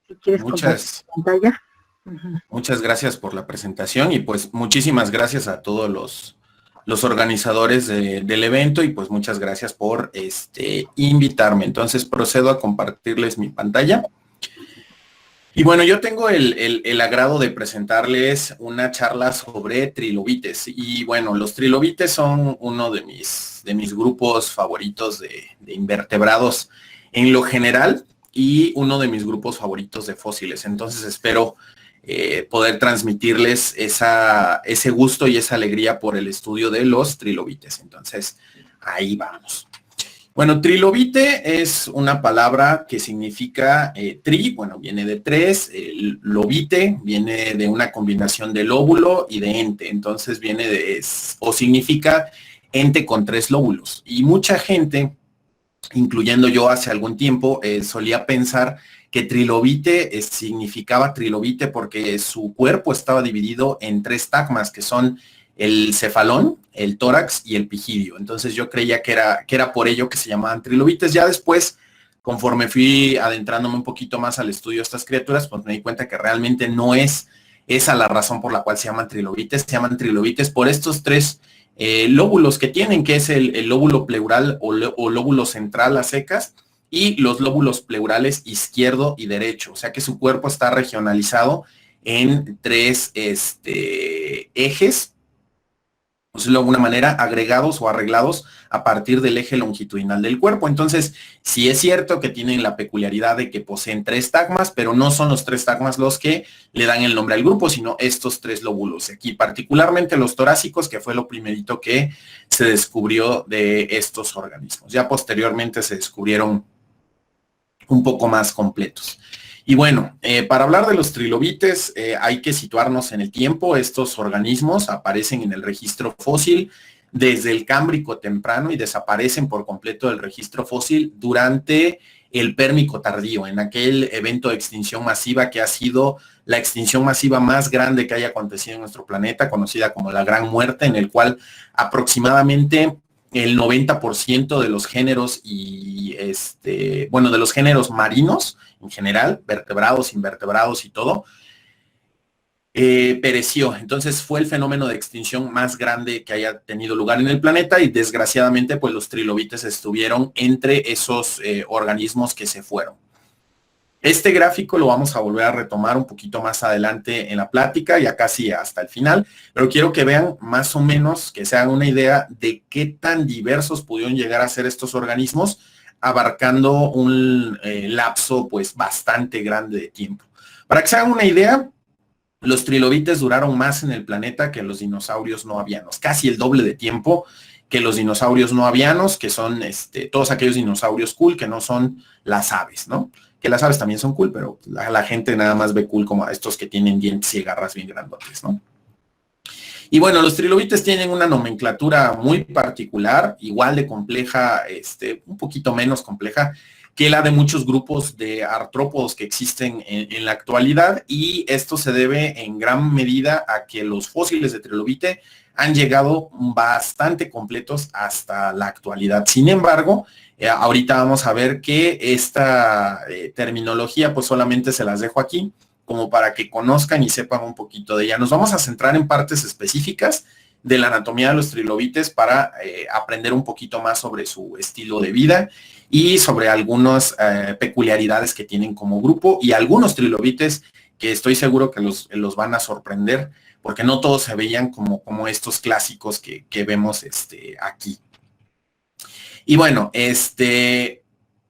Si quieres compartir Muchas, pantalla. Uh-huh. muchas gracias por la presentación y pues muchísimas gracias a todos los organizadores del evento y pues muchas gracias por invitarme. Entonces procedo a compartirles mi pantalla. Y bueno, yo tengo el agrado de presentarles una charla sobre trilobites. Y bueno, los trilobites son uno de mis grupos favoritos de invertebrados en lo general y uno de mis grupos favoritos de fósiles. Entonces espero poder transmitirles ese gusto y esa alegría por el estudio de los trilobites. Entonces, ahí vamos. Bueno, trilobite es una palabra que significa bueno, viene de tres, lobite viene de una combinación de lóbulo y de ente, entonces viene o significa ente con tres lóbulos. Y mucha gente, incluyendo yo hace algún tiempo, solía pensar que trilobite significaba trilobite porque su cuerpo estaba dividido en tres tagmas, que son el cefalón, el tórax y el pigidio. Entonces yo creía que era por ello que se llamaban trilobites. Ya después, conforme fui adentrándome un poquito más al estudio de estas criaturas, pues me di cuenta que realmente no es esa la razón por la cual se llaman trilobites por estos tres lóbulos que tienen, que es el lóbulo pleural o lóbulo central a secas, y los lóbulos pleurales izquierdo y derecho. O sea que su cuerpo está regionalizado en tres ejes, pues de alguna manera agregados o arreglados a partir del eje longitudinal del cuerpo. Entonces, sí es cierto que tienen la peculiaridad de que poseen tres tagmas, pero no son los tres tagmas los que le dan el nombre al grupo, sino estos tres lóbulos. Aquí, particularmente los torácicos, que fue lo primerito que se descubrió de estos organismos. Ya posteriormente se descubrieron un poco más completos. Y bueno, para hablar de los trilobites hay que situarnos en el tiempo. Estos organismos aparecen en el registro fósil desde el Cámbrico temprano y desaparecen por completo del registro fósil durante el Pérmico tardío, en aquel evento de extinción masiva que ha sido la extinción masiva más grande que haya acontecido en nuestro planeta, conocida como la Gran Muerte, en el cual aproximadamente el 90% de los géneros y bueno, de los géneros marinos en general, vertebrados, invertebrados y todo, pereció. Entonces fue el fenómeno de extinción más grande que haya tenido lugar en el planeta y desgraciadamente pues los trilobites estuvieron entre esos organismos que se fueron. Este gráfico lo vamos a volver a retomar un poquito más adelante en la plática, ya casi hasta el final, pero quiero que vean más o menos, que se hagan una idea de qué tan diversos pudieron llegar a ser estos organismos, abarcando un lapso pues bastante grande de tiempo. Para que se hagan una idea, los trilobites duraron más en el planeta que los dinosaurios no avianos, casi el doble de tiempo que los dinosaurios no avianos, que son todos aquellos dinosaurios cool, que no son las aves, ¿no? Que las aves también son cool, pero la gente nada más ve cool como a estos que tienen dientes y garras bien grandotes, ¿no? Y bueno, los trilobites tienen una nomenclatura muy particular, igual de compleja, un poquito menos compleja que la de muchos grupos de artrópodos que existen en la actualidad, y esto se debe en gran medida a que los fósiles de trilobite han llegado bastante completos hasta la actualidad. Sin embargo, ahorita vamos a ver que esta terminología pues solamente se las dejo aquí como para que conozcan y sepan un poquito de ella. Nos vamos a centrar en partes específicas de la anatomía de los trilobites para aprender un poquito más sobre su estilo de vida y sobre algunas peculiaridades que tienen como grupo y algunos trilobites que estoy seguro que los van a sorprender porque no todos se veían como estos clásicos que vemos aquí. Y bueno,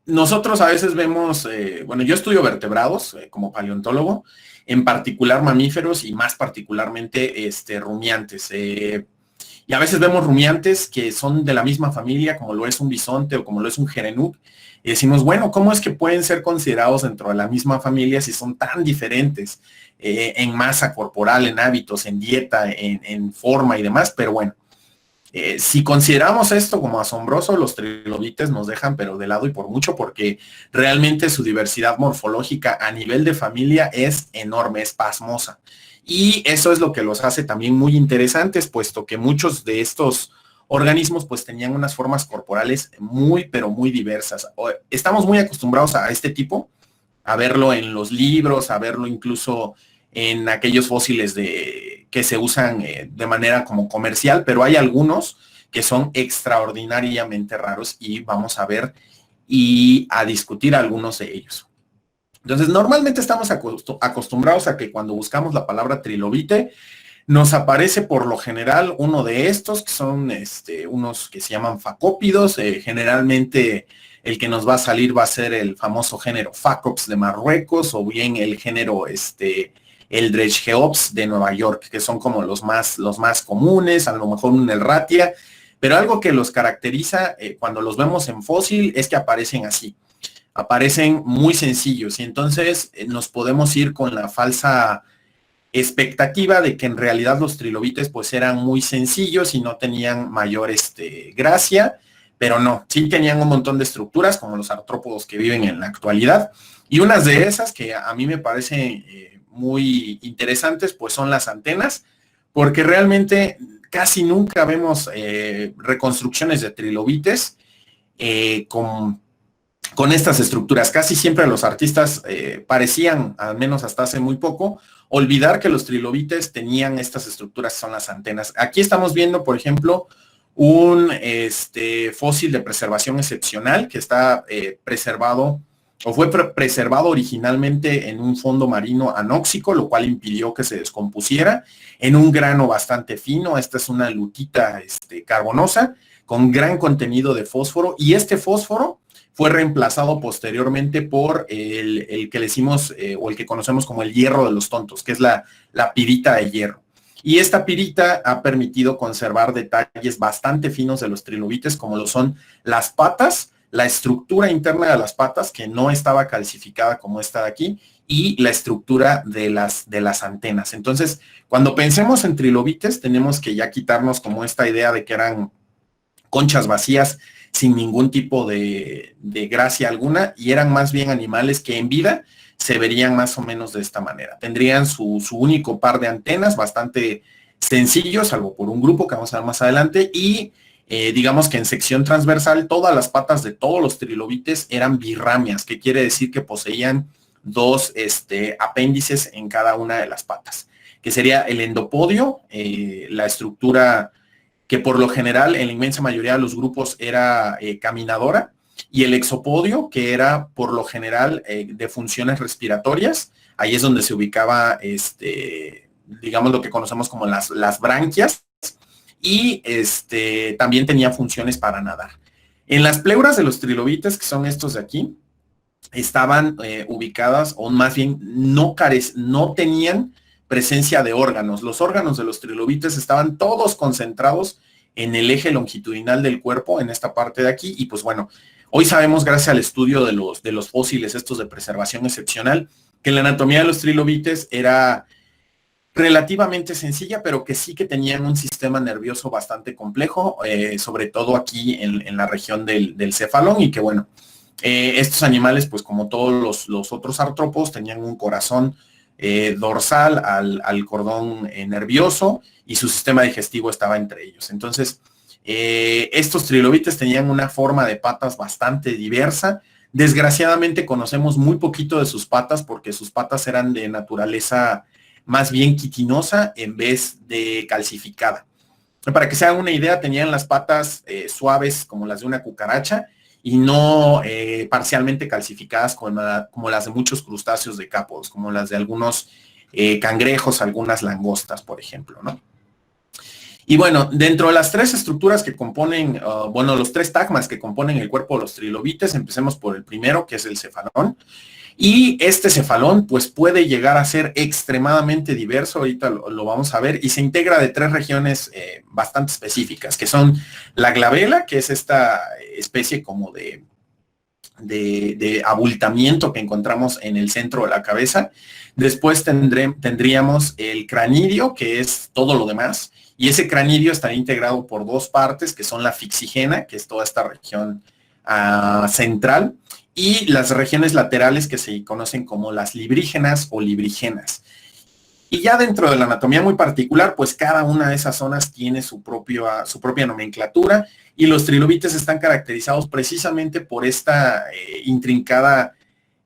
nosotros a veces vemos, bueno, yo estudio vertebrados como paleontólogo, en particular mamíferos y más particularmente rumiantes. Y a veces vemos rumiantes que son de la misma familia, como lo es un bisonte o como lo es un gerenuk, y decimos, bueno, ¿cómo es que pueden ser considerados dentro de la misma familia si son tan diferentes en masa corporal, en hábitos, en dieta, en forma y demás? Pero bueno. Si consideramos esto como asombroso, los trilobites nos dejan pero de lado y por mucho porque realmente su diversidad morfológica a nivel de familia es enorme, es pasmosa. Y eso es lo que los hace también muy interesantes, puesto que muchos de estos organismos pues tenían unas formas corporales muy pero muy diversas. Estamos muy acostumbrados a este tipo a verlo en los libros, a verlo incluso en aquellos fósiles que se usan de manera como comercial, pero hay algunos que son extraordinariamente raros y vamos a ver y a discutir algunos de ellos. Entonces, normalmente estamos acostumbrados a que cuando buscamos la palabra trilobite, nos aparece por lo general uno de estos, que son unos que se llaman facópidos. Generalmente el que nos va a salir va a ser el famoso género Facops de Marruecos, o bien el género Eldredgeops de Nueva York, que son como los más comunes, a lo mejor un Elratia, pero algo que los caracteriza cuando los vemos en fósil es que aparecen así. Aparecen muy sencillos y entonces nos podemos ir con la falsa expectativa de que en realidad los trilobites pues eran muy sencillos y no tenían mayor gracia, pero no, sí tenían un montón de estructuras como los artrópodos que viven en la actualidad, y unas de esas que a mí me parecen muy interesantes pues son las antenas, porque realmente casi nunca vemos reconstrucciones de trilobites con estas estructuras. Casi siempre los artistas parecían, al menos hasta hace muy poco, olvidar que los trilobites tenían estas estructuras que son las antenas. Aquí estamos viendo, por ejemplo, un fósil de preservación excepcional que está preservado o fue preservado originalmente en un fondo marino anóxico, lo cual impidió que se descompusiera en un grano bastante fino. Esta es una lutita carbonosa con gran contenido de fósforo, y este fósforo fue reemplazado posteriormente por el que le decimos, o el que conocemos como el hierro de los tontos, que es la pirita de hierro. Y esta pirita ha permitido conservar detalles bastante finos de los trilobites, como lo son las patas, la estructura interna de las patas, que no estaba calcificada como esta de aquí, y la estructura de las antenas. Entonces, cuando pensemos en trilobites, tenemos que ya quitarnos como esta idea de que eran conchas vacías sin ningún tipo de gracia alguna, y eran más bien animales que en vida se verían más o menos de esta manera. Tendrían su único par de antenas, bastante sencillos, salvo por un grupo que vamos a ver más adelante, y digamos que en sección transversal todas las patas de todos los trilobites eran birramias, que quiere decir que poseían dos apéndices en cada una de las patas, que sería el endopodio, la estructura que por lo general en la inmensa mayoría de los grupos era caminadora, y el exopodio, que era por lo general de funciones respiratorias. Ahí es donde se ubicaba, digamos, lo que conocemos como las branquias, y también tenía funciones para nadar. En las pleuras de los trilobites, que son estos de aquí, estaban ubicadas, o más bien no tenían presencia de órganos. Los órganos de los trilobites estaban todos concentrados en el eje longitudinal del cuerpo, en esta parte de aquí, y pues bueno, hoy sabemos, gracias al estudio de los fósiles estos de preservación excepcional, que la anatomía de los trilobites era relativamente sencilla, pero que sí que tenían un sistema nervioso bastante complejo, sobre todo aquí en la región del cefalón, y que bueno, estos animales, pues como todos los otros artrópodos, tenían un corazón dorsal al cordón nervioso, y su sistema digestivo estaba entre ellos. Entonces, estos trilobites tenían una forma de patas bastante diversa. Desgraciadamente conocemos muy poquito de sus patas, porque sus patas eran de naturaleza más bien quitinosa en vez de calcificada. Para que se hagan una idea, tenían las patas suaves como las de una cucaracha, y no parcialmente calcificadas como las de muchos crustáceos decápodos, como las de algunos cangrejos, algunas langostas, por ejemplo, ¿no? Y bueno, dentro de las tres estructuras que componen, los tres tagmas que componen el cuerpo de los trilobites, empecemos por el primero, que es el cefalón. Y este cefalón pues puede llegar a ser extremadamente diverso, ahorita lo vamos a ver, y se integra de tres regiones bastante específicas, que son la glabela, que es esta especie como de abultamiento que encontramos en el centro de la cabeza. Después tendríamos el cranidio, que es todo lo demás, y ese cranidio está integrado por dos partes, que son la fixigena, que es toda esta región central, y las regiones laterales, que se conocen como las librígenas o librigenas. Y ya dentro de la anatomía muy particular, pues cada una de esas zonas tiene su propia nomenclatura, y los trilobites están caracterizados precisamente por esta intrincada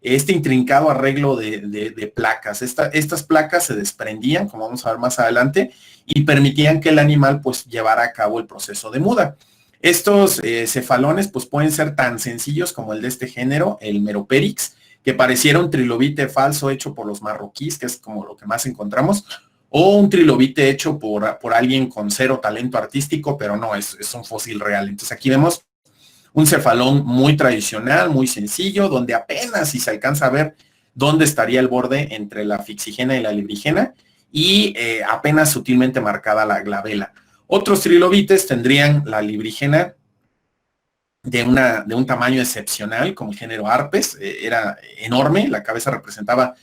este intrincado arreglo de placas. Estas placas se desprendían, como vamos a ver más adelante, y permitían que el animal pues llevara a cabo el proceso de muda. Estos cefalones pues pueden ser tan sencillos como el de este género, el Meropérix, que pareciera un trilobite falso hecho por los marroquíes, que es como lo que más encontramos, o un trilobite hecho por alguien con cero talento artístico, pero no, es un fósil real. Entonces aquí vemos un cefalón muy tradicional, muy sencillo, donde apenas si se alcanza a ver dónde estaría el borde entre la fixigena y la librigena, y apenas sutilmente marcada la glabela. Otros trilobites tendrían la librigena de un tamaño excepcional, como el género Arpes, era enorme, la cabeza representaba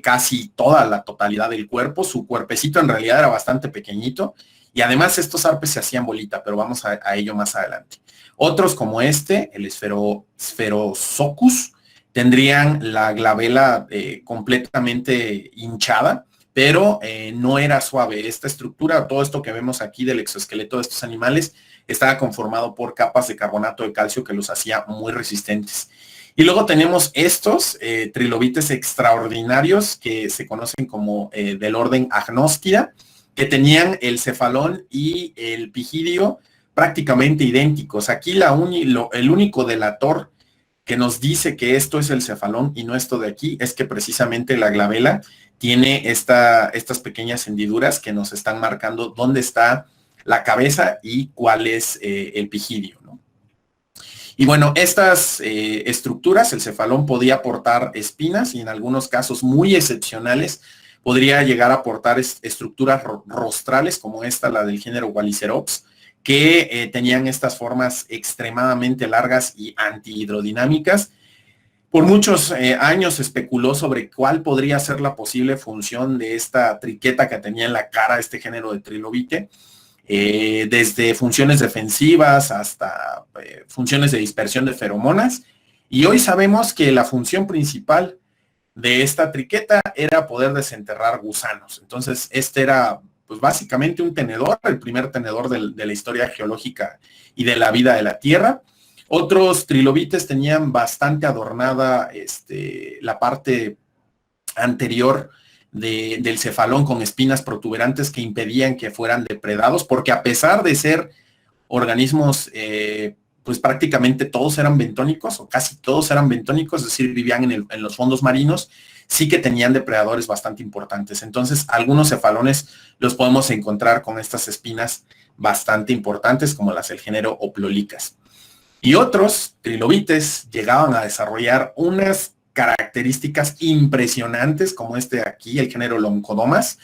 casi toda la totalidad del cuerpo, su cuerpecito en realidad era bastante pequeñito, y además estos arpes se hacían bolita, pero vamos a ello más adelante. Otros como este, el Spherosuchus, tendrían la glabela completamente hinchada, pero no era suave. Esta estructura, todo esto que vemos aquí del exoesqueleto de estos animales, estaba conformado por capas de carbonato de calcio que los hacía muy resistentes. Y luego tenemos estos trilobites extraordinarios que se conocen como del orden Agnostida, que tenían el cefalón y el pigidio prácticamente idénticos. Aquí el único delator que nos dice que esto es el cefalón y no esto de aquí es que precisamente la glabela tiene estas pequeñas hendiduras que nos están marcando dónde está la cabeza y cuál es el pigidio, ¿no? Y bueno, estas estructuras, el cefalón podía portar espinas y en algunos casos muy excepcionales podría llegar a portar estructuras rostrales como esta, la del género Wallicerops, que tenían estas formas extremadamente largas y antihidrodinámicas. Por muchos años se especuló sobre cuál podría ser la posible función de esta triqueta que tenía en la cara este género de trilobite, desde funciones defensivas hasta funciones de dispersión de feromonas. Y hoy sabemos que la función principal de esta triqueta era poder desenterrar gusanos. Entonces, este era pues básicamente un tenedor, el primer tenedor de la historia geológica y de la vida de la Tierra. Otros trilobites tenían bastante adornada la parte anterior del cefalón con espinas protuberantes que impedían que fueran depredados, porque a pesar de ser organismos, pues prácticamente todos eran bentónicos, o casi todos eran bentónicos, es decir, vivían en los fondos marinos, sí que tenían depredadores bastante importantes. Entonces, algunos cefalones los podemos encontrar con estas espinas bastante importantes, como las del género Oplolicas. Y otros trilobites llegaban a desarrollar unas características impresionantes, como este de aquí, el género Loncodomas,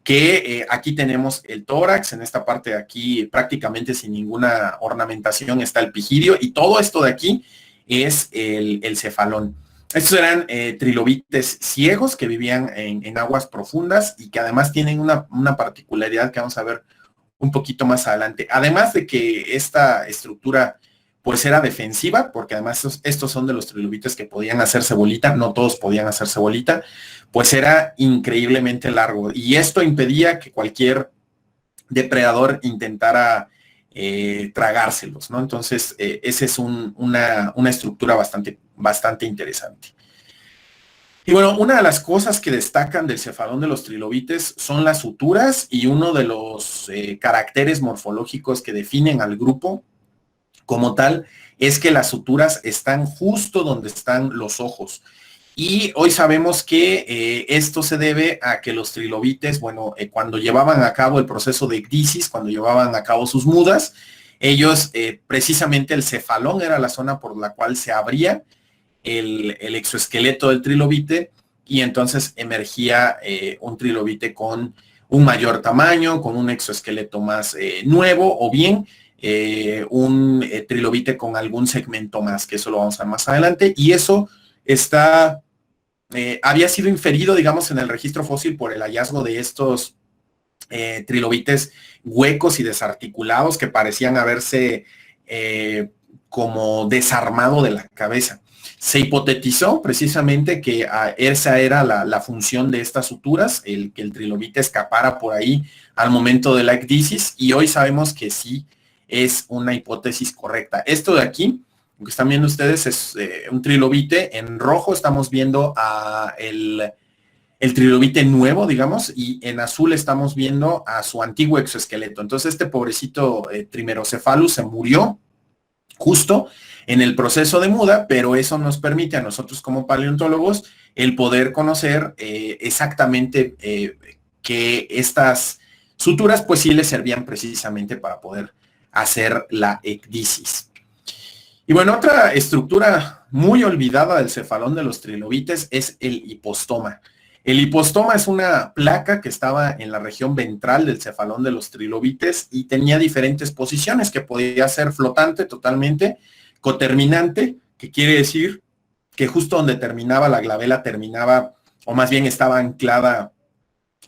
que aquí tenemos el tórax, en esta parte de aquí prácticamente sin ninguna ornamentación está el pigidio, y todo esto de aquí es el cefalón. Estos eran trilobites ciegos que vivían en aguas profundas y que además tienen una particularidad que vamos a ver un poquito más adelante. Además de que esta estructura pues era defensiva, porque además estos son de los trilobites que podían hacerse bolita, no todos podían hacerse bolita, pues era increíblemente largo. Y esto impedía que cualquier depredador intentara tragárselos, ¿no? Entonces, esa es una estructura bastante interesante. Y bueno, una de las cosas que destacan del cefalón de los trilobites son las suturas, y uno de los caracteres morfológicos que definen al grupo como tal es que las suturas están justo donde están los ojos. Y hoy sabemos que esto se debe a que los trilobites, bueno, cuando llevaban a cabo el proceso de icdisis, cuando llevaban a cabo sus mudas, ellos, precisamente el cefalón era la zona por la cual se abría el exoesqueleto del trilobite, y entonces emergía un trilobite con un mayor tamaño, con un exoesqueleto más nuevo, o bien un trilobite con algún segmento más, que eso lo vamos a ver más adelante, y eso había sido inferido, digamos, en el registro fósil por el hallazgo de estos trilobites huecos y desarticulados que parecían haberse como desarmado de la cabeza. Se hipotetizó precisamente que esa era la función de estas suturas, que el trilobite escapara por ahí al momento de la ecdisis, y hoy sabemos que sí es una hipótesis correcta. Esto de aquí Lo que están viendo ustedes es un trilobite. En rojo estamos viendo el trilobite nuevo, digamos, y en azul estamos viendo a su antiguo exoesqueleto. Entonces este pobrecito Trimerocephalus se murió justo en el proceso de muda, pero eso nos permite a nosotros como paleontólogos el poder conocer exactamente que estas suturas pues sí les servían precisamente para poder hacer la ecdisis. Y bueno, otra estructura muy olvidada del cefalón de los trilobites es el hipostoma. El hipostoma es una placa que estaba en la región ventral del cefalón de los trilobites y tenía diferentes posiciones, que podía ser flotante totalmente, coterminante, que quiere decir que justo donde terminaba la glabela terminaba, o más bien estaba anclada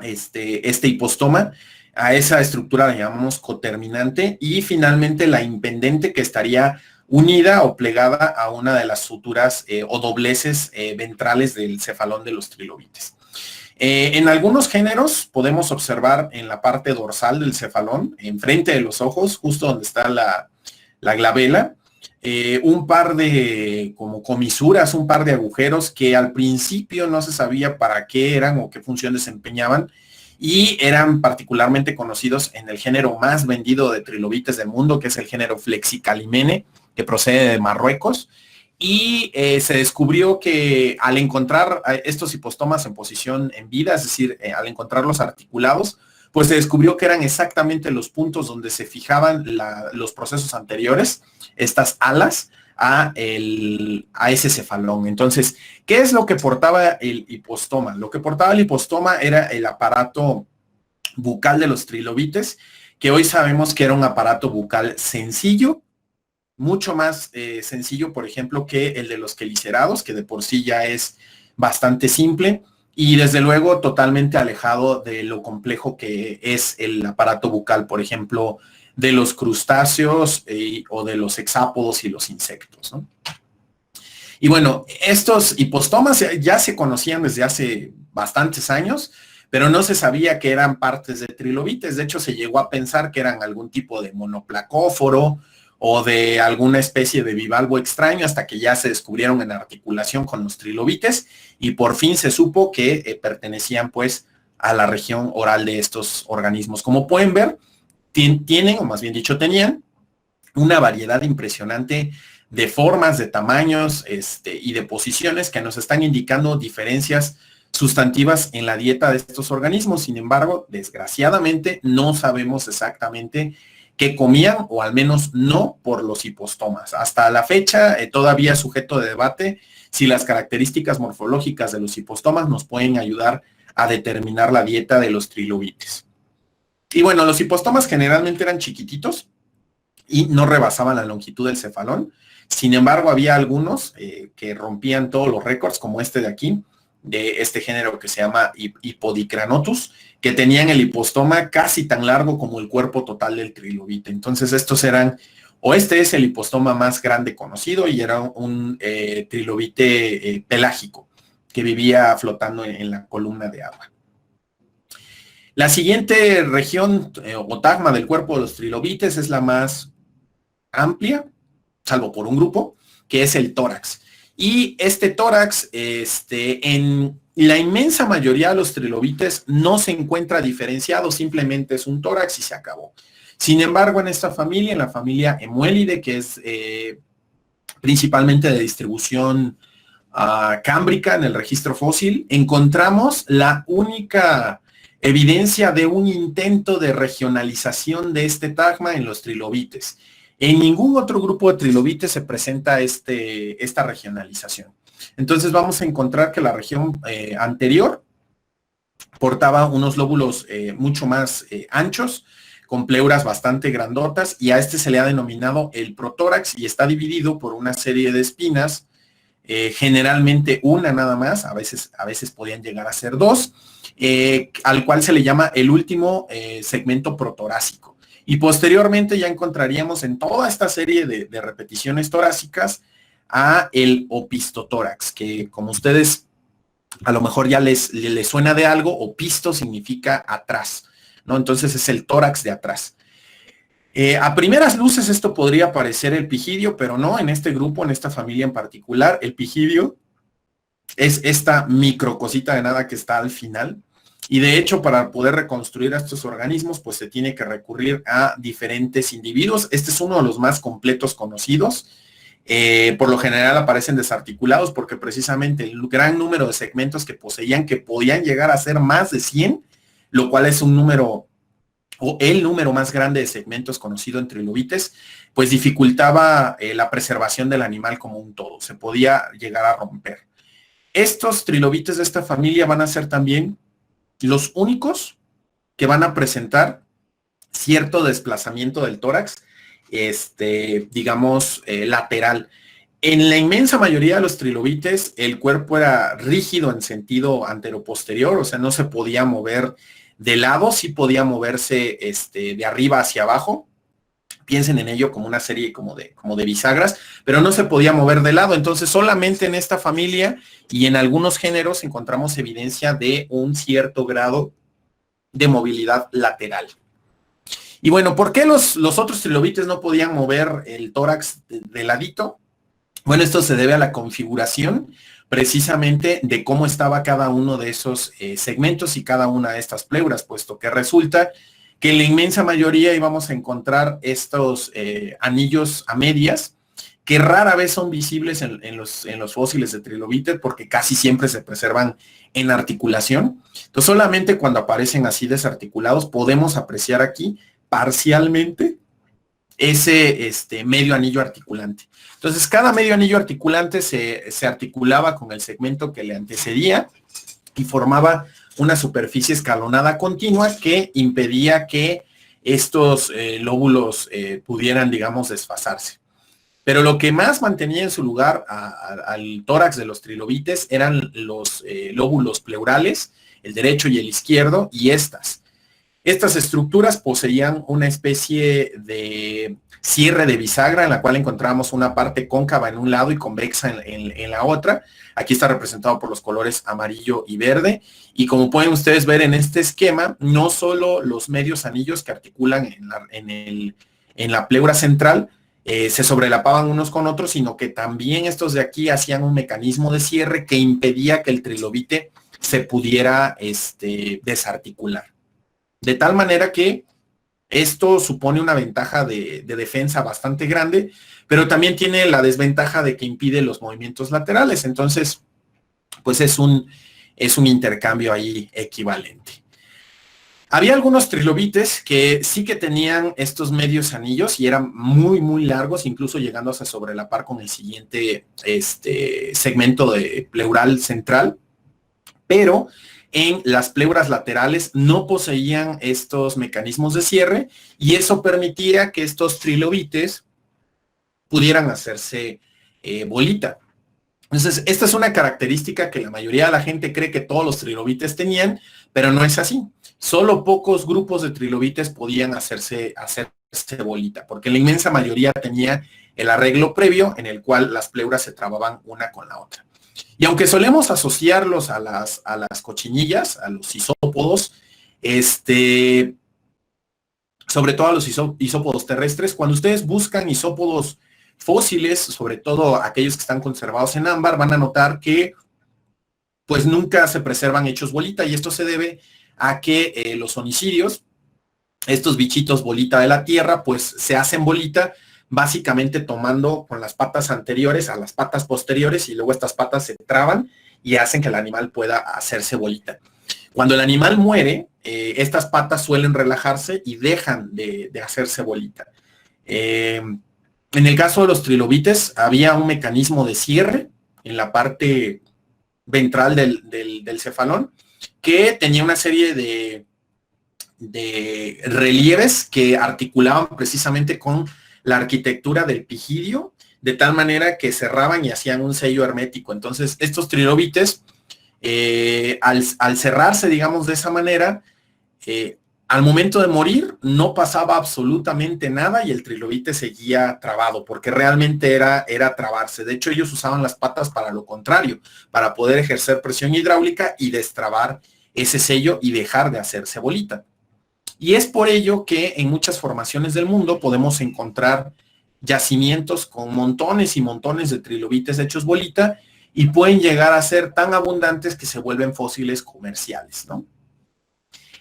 este hipostoma. A esa estructura la llamamos coterminante, y finalmente la impendente, que estaría unida o plegada a una de las suturas o dobleces ventrales del cefalón de los trilobites. En algunos géneros podemos observar en la parte dorsal del cefalón, enfrente de los ojos, justo donde está la glabela, un par de como comisuras, un par de agujeros que al principio no se sabía para qué eran o qué función desempeñaban, y eran particularmente conocidos en el género más vendido de trilobites del mundo, que es el género Flexicalimene, que procede de Marruecos. Y se descubrió que al encontrar estos hipostomas en posición en vida, es decir, al encontrarlos articulados, pues se descubrió que eran exactamente los puntos donde se fijaban los procesos anteriores, estas alas, a ese cefalón. Entonces, ¿qué es lo que portaba el hipostoma? Lo que portaba el hipostoma era el aparato bucal de los trilobites, que hoy sabemos que era un aparato bucal sencillo, mucho más sencillo, por ejemplo, que el de los quelicerados, que de por sí ya es bastante simple, y desde luego totalmente alejado de lo complejo que es el aparato bucal, por ejemplo, de los crustáceos o de los hexápodos y los insectos, ¿no? Y bueno, estos hipostomas ya se conocían desde hace bastantes años, pero no se sabía que eran partes de trilobites. De hecho, se llegó a pensar que eran algún tipo de monoplacóforo o de alguna especie de bivalvo extraño, hasta que ya se descubrieron en articulación con los trilobites, y por fin se supo que pertenecían pues a la región oral de estos organismos. Como pueden ver, tienen, o más bien dicho tenían, una variedad impresionante de formas, de tamaños y de posiciones que nos están indicando diferencias sustantivas en la dieta de estos organismos. Sin embargo, desgraciadamente no sabemos exactamente qué comían, o al menos no por los hipostomas. Hasta la fecha todavía es sujeto de debate si las características morfológicas de los hipostomas nos pueden ayudar a determinar la dieta de los trilobites. Y bueno, los hipostomas generalmente eran chiquititos y no rebasaban la longitud del cefalón. Sin embargo, había algunos que rompían todos los récords, como este de aquí, de este género que se llama Hipodicranotus, que tenían el hipostoma casi tan largo como el cuerpo total del trilobite. Entonces estos eran, o este es el hipostoma más grande conocido, y era un trilobite pelágico que vivía flotando en la columna de agua. La siguiente región o tagma del cuerpo de los trilobites es la más amplia, salvo por un grupo, que es el tórax. Y este tórax, en la inmensa mayoría de los trilobites no se encuentra diferenciado, simplemente es un tórax y se acabó. Sin embargo, en esta familia, en la familia Emuelide, que es principalmente de distribución cámbrica en el registro fósil, encontramos la única evidencia de un intento de regionalización de este tagma en los trilobites. En ningún otro grupo de trilobites se presenta esta regionalización. Entonces vamos a encontrar que la región anterior portaba unos lóbulos mucho más anchos, con pleuras bastante grandotas, y a este se le ha denominado el protórax, y está dividido por una serie de espinas, generalmente una nada más, a veces podían llegar a ser dos, al cual se le llama el último segmento protorácico. Y posteriormente ya encontraríamos en toda esta serie de repeticiones torácicas a el opistotórax, que como ustedes a lo mejor ya les suena de algo, opisto significa atrás, ¿no? Entonces es el tórax de atrás. A primeras luces esto podría parecer el pigidio, pero no, en este grupo, en esta familia en particular, el pigidio es esta micro cosita de nada que está al final. Y de hecho, para poder reconstruir a estos organismos, pues se tiene que recurrir a diferentes individuos. Este es uno de los más completos conocidos. Por lo general aparecen desarticulados porque precisamente el gran número de segmentos que poseían, que podían llegar a ser más de 100, lo cual es un número o el número más grande de segmentos conocido en trilobites, pues dificultaba la preservación del animal como un todo. Se podía llegar a romper. Estos trilobites de esta familia van a ser también los únicos que van a presentar cierto desplazamiento del tórax, digamos, lateral. En la inmensa mayoría de los trilobites, el cuerpo era rígido en sentido anteroposterior, o sea, no se podía mover de lado, sí podía moverse de arriba hacia abajo. Piensen en ello como una serie como de bisagras, pero no se podía mover de lado. Entonces, solamente en esta familia y en algunos géneros encontramos evidencia de un cierto grado de movilidad lateral. Y bueno, ¿por qué los otros trilobites no podían mover el tórax de ladito? Bueno, esto se debe a la configuración precisamente de cómo estaba cada uno de esos segmentos y cada una de estas pleuras, puesto que resulta que en la inmensa mayoría íbamos a encontrar estos anillos a medias, que rara vez son visibles en los fósiles de trilobite, porque casi siempre se preservan en articulación. Entonces, solamente cuando aparecen así desarticulados, podemos apreciar aquí parcialmente ese medio anillo articulante. Entonces, cada medio anillo articulante se articulaba con el segmento que le antecedía y formaba una superficie escalonada continua que impedía que estos lóbulos pudieran, digamos, desfasarse. Pero lo que más mantenía en su lugar al tórax de los trilobites eran los lóbulos pleurales, el derecho y el izquierdo, y estas estructuras poseían una especie de cierre de bisagra en la cual encontramos una parte cóncava en un lado y convexa en la otra. Aquí está representado por los colores amarillo y verde. Y como pueden ustedes ver en este esquema, no solo los medios anillos que articulan en la pleura central se sobrelapaban unos con otros, sino que también estos de aquí hacían un mecanismo de cierre que impedía que el trilobite se pudiera desarticular. De tal manera que esto supone una ventaja de defensa bastante grande, pero también tiene la desventaja de que impide los movimientos laterales. Entonces, pues es un intercambio ahí equivalente. Había algunos trilobites que sí que tenían estos medios anillos y eran muy, muy largos, incluso llegando a sobrelapar con el siguiente segmento de pleural central, pero en las pleuras laterales no poseían estos mecanismos de cierre y eso permitía que estos trilobites pudieran hacerse bolita. Entonces, esta es una característica que la mayoría de la gente cree que todos los trilobites tenían, pero no es así. Solo pocos grupos de trilobites podían hacerse bolita, porque la inmensa mayoría tenía el arreglo previo en el cual las pleuras se trababan una con la otra. Y aunque solemos asociarlos a las cochinillas, a los isópodos, sobre todo a los isópodos terrestres, cuando ustedes buscan isópodos fósiles, sobre todo aquellos que están conservados en ámbar, van a notar que pues nunca se preservan hechos bolita, y esto se debe a que los onicidios, estos bichitos bolita de la tierra, pues se hacen bolita básicamente tomando con las patas anteriores a las patas posteriores, y luego estas patas se traban y hacen que el animal pueda hacerse bolita. Cuando el animal muere, estas patas suelen relajarse y dejan de hacerse bolita. En el caso de los trilobites, había un mecanismo de cierre en la parte ventral del cefalón que tenía una serie de relieves que articulaban precisamente con la arquitectura del pigidio, de tal manera que cerraban y hacían un sello hermético. Entonces, estos trilobites, al cerrarse, digamos, de esa manera, al momento de morir no pasaba absolutamente nada y el trilobite seguía trabado, porque realmente era trabarse. De hecho, ellos usaban las patas para lo contrario, para poder ejercer presión hidráulica y destrabar ese sello y dejar de hacerse bolita. Y es por ello que en muchas formaciones del mundo podemos encontrar yacimientos con montones y montones de trilobites hechos bolita y pueden llegar a ser tan abundantes que se vuelven fósiles comerciales, ¿no?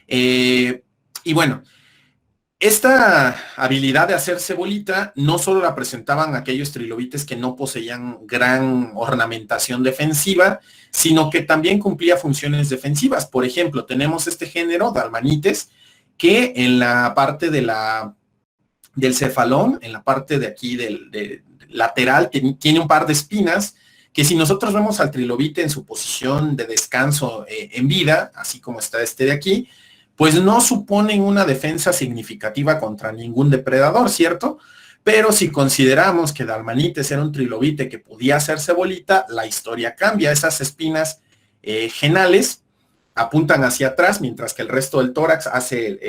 Y bueno, esta habilidad de hacerse bolita no solo la presentaban aquellos trilobites que no poseían gran ornamentación defensiva, sino que también cumplía funciones defensivas. Por ejemplo, tenemos este género, Dalmanites, que en la parte del cefalón, en la parte de aquí del lateral, tiene un par de espinas que si nosotros vemos al trilobite en su posición de descanso en vida, así como está este de aquí, pues no suponen una defensa significativa contra ningún depredador, ¿cierto? Pero si consideramos que Dalmanites era un trilobite que podía hacerse bolita, la historia cambia. Esas espinas genales apuntan hacia atrás, mientras que el resto del tórax hace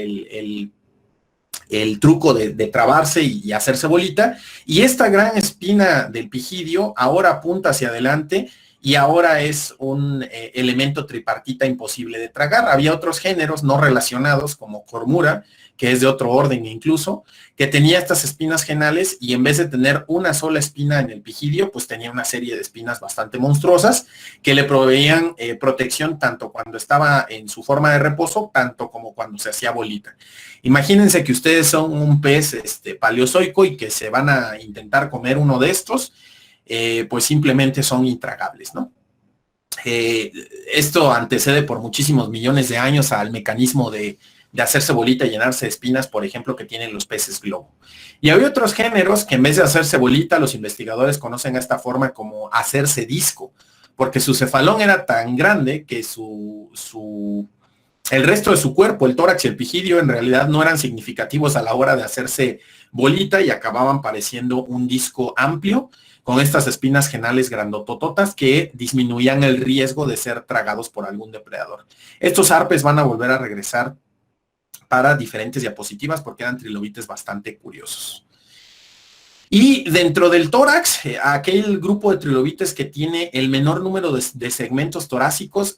el truco de trabarse y hacerse bolita. Y esta gran espina del pigidio ahora apunta hacia adelante y ahora es un elemento tripartita imposible de tragar. Había otros géneros no relacionados, como Cormura, que es de otro orden incluso, que tenía estas espinas genales y en vez de tener una sola espina en el pigidio, pues tenía una serie de espinas bastante monstruosas que le proveían protección tanto cuando estaba en su forma de reposo, tanto como cuando se hacía bolita. Imagínense que ustedes son un pez paleozoico y que se van a intentar comer uno de estos, pues simplemente son intragables, ¿no? Esto antecede por muchísimos millones de años al mecanismo de hacerse bolita y llenarse de espinas, por ejemplo, que tienen los peces globo. Y hay otros géneros que en vez de hacerse bolita, los investigadores conocen a esta forma como hacerse disco, porque su cefalón era tan grande que el resto de su cuerpo, el tórax y el pigidio, en realidad no eran significativos a la hora de hacerse bolita y acababan pareciendo un disco amplio con estas espinas genales grandotototas que disminuían el riesgo de ser tragados por algún depredador. Estos arpes van a volver a regresar para diferentes diapositivas porque eran trilobites bastante curiosos. Y dentro del tórax, aquel grupo de trilobites que tiene el menor número de segmentos torácicos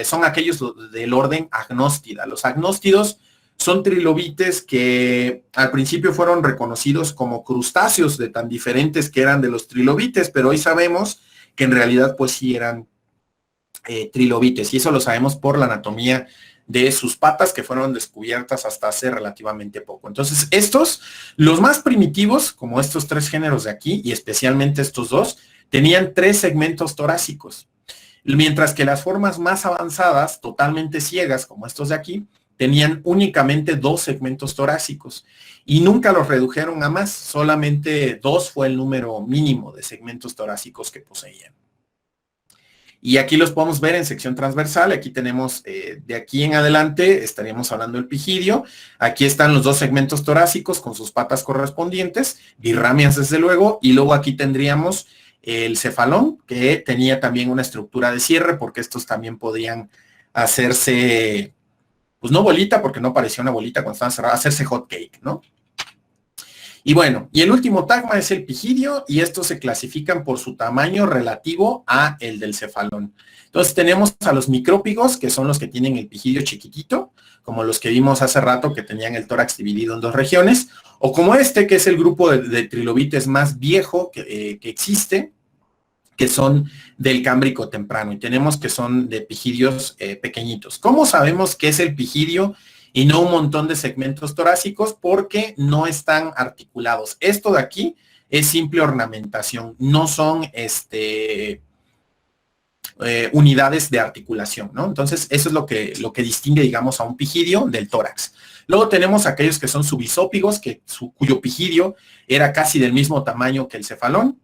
son aquellos del orden agnóstida. Los agnóstidos son trilobites que al principio fueron reconocidos como crustáceos de tan diferentes que eran de los trilobites, pero hoy sabemos que en realidad pues sí eran trilobites, y eso lo sabemos por la anatomía de sus patas que fueron descubiertas hasta hace relativamente poco. Entonces, los más primitivos, como estos tres géneros de aquí, y especialmente estos dos, tenían 3 segmentos torácicos, mientras que las formas más avanzadas, totalmente ciegas, como estos de aquí, tenían únicamente 2 segmentos torácicos, y nunca los redujeron a más, solamente 2 fue el número mínimo de segmentos torácicos que poseían. Y aquí los podemos ver en sección transversal. Aquí tenemos, de aquí en adelante, estaríamos hablando del pigidio. Aquí están los 2 segmentos torácicos con sus patas correspondientes, birramias desde luego, y luego aquí tendríamos el cefalón, que tenía también una estructura de cierre, porque estos también podían hacerse, pues no bolita, porque no parecía una bolita cuando estaban cerrados, hacerse hot cake, ¿no? Y bueno, y el último tagma es el pigidio, y estos se clasifican por su tamaño relativo a el del cefalón. Entonces tenemos a los micrópigos, que son los que tienen el pigidio chiquitito, como los que vimos hace rato que tenían el tórax dividido en 2 regiones, o como este, que es el grupo de trilobites más viejo que existe, que son del Cámbrico temprano, y tenemos que son de pigidios pequeñitos. ¿Cómo sabemos qué es el pigidio y no un montón de segmentos torácicos? Porque no están articulados. Esto de aquí es simple ornamentación, no son unidades de articulación, ¿no? Entonces, eso es lo que distingue, digamos, a un pigidio del tórax. Luego tenemos aquellos que son subisópigos, cuyo pigidio era casi del mismo tamaño que el cefalón.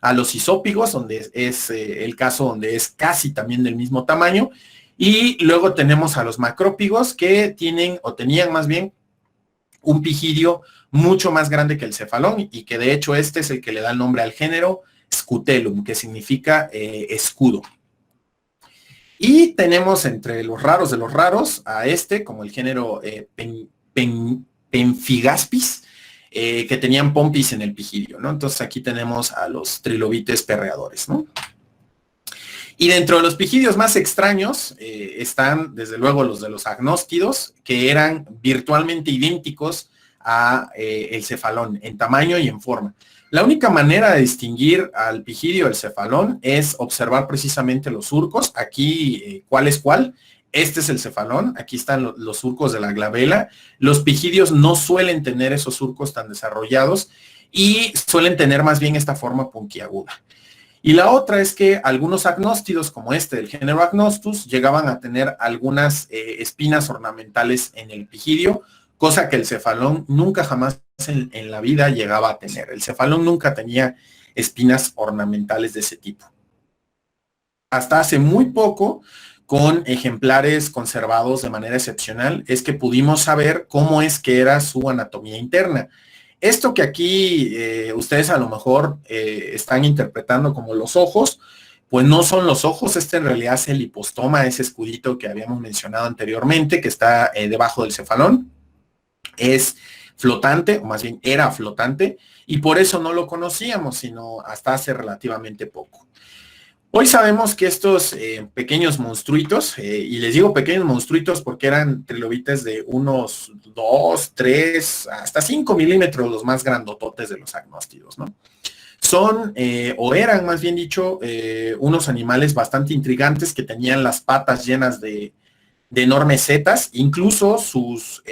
A los isópigos, donde es el caso donde es casi también del mismo tamaño. Y luego tenemos a los macrópigos, que tienen, o tenían más bien, un pigidio mucho más grande que el cefalón, y que de hecho este es el que le da el nombre al género Scutellum, que significa escudo. Y tenemos entre los raros de los raros a como el género Pemphigaspis, que tenían pompis en el pigidio, ¿no? Entonces aquí tenemos a los trilobites perreadores, ¿no? Y dentro de los pigidios más extraños están, desde luego, los de los agnóstidos, que eran virtualmente idénticos a el cefalón en tamaño y en forma. La única manera de distinguir al pigidio del cefalón es observar precisamente los surcos. Aquí, ¿cuál es cuál? Este es el cefalón, aquí están los surcos de la glabela. Los pigidios no suelen tener esos surcos tan desarrollados y suelen tener más bien esta forma puntiaguda. Y la otra es que algunos agnóstidos, como este del género Agnostus, llegaban a tener algunas espinas ornamentales en el pigidio, cosa que el cefalón nunca jamás en la vida llegaba a tener. El cefalón nunca tenía espinas ornamentales de ese tipo. Hasta hace muy poco, con ejemplares conservados de manera excepcional, es que pudimos saber cómo es que era su anatomía interna. Esto que aquí ustedes a lo mejor están interpretando como los ojos, pues no son los ojos, este en realidad es el hipostoma, ese escudito que habíamos mencionado anteriormente, que está debajo del cefalón. Es flotante, o más bien era flotante, y por eso no lo conocíamos, sino hasta hace relativamente poco. Hoy sabemos que estos pequeños monstruitos, y les digo pequeños monstruitos porque eran trilobites de unos 2, 3, hasta 5 milímetros los más grandototes de los agnóstidos, ¿no? Son, o eran más bien dicho, unos animales bastante intrigantes que tenían las patas llenas de enormes setas, incluso sus,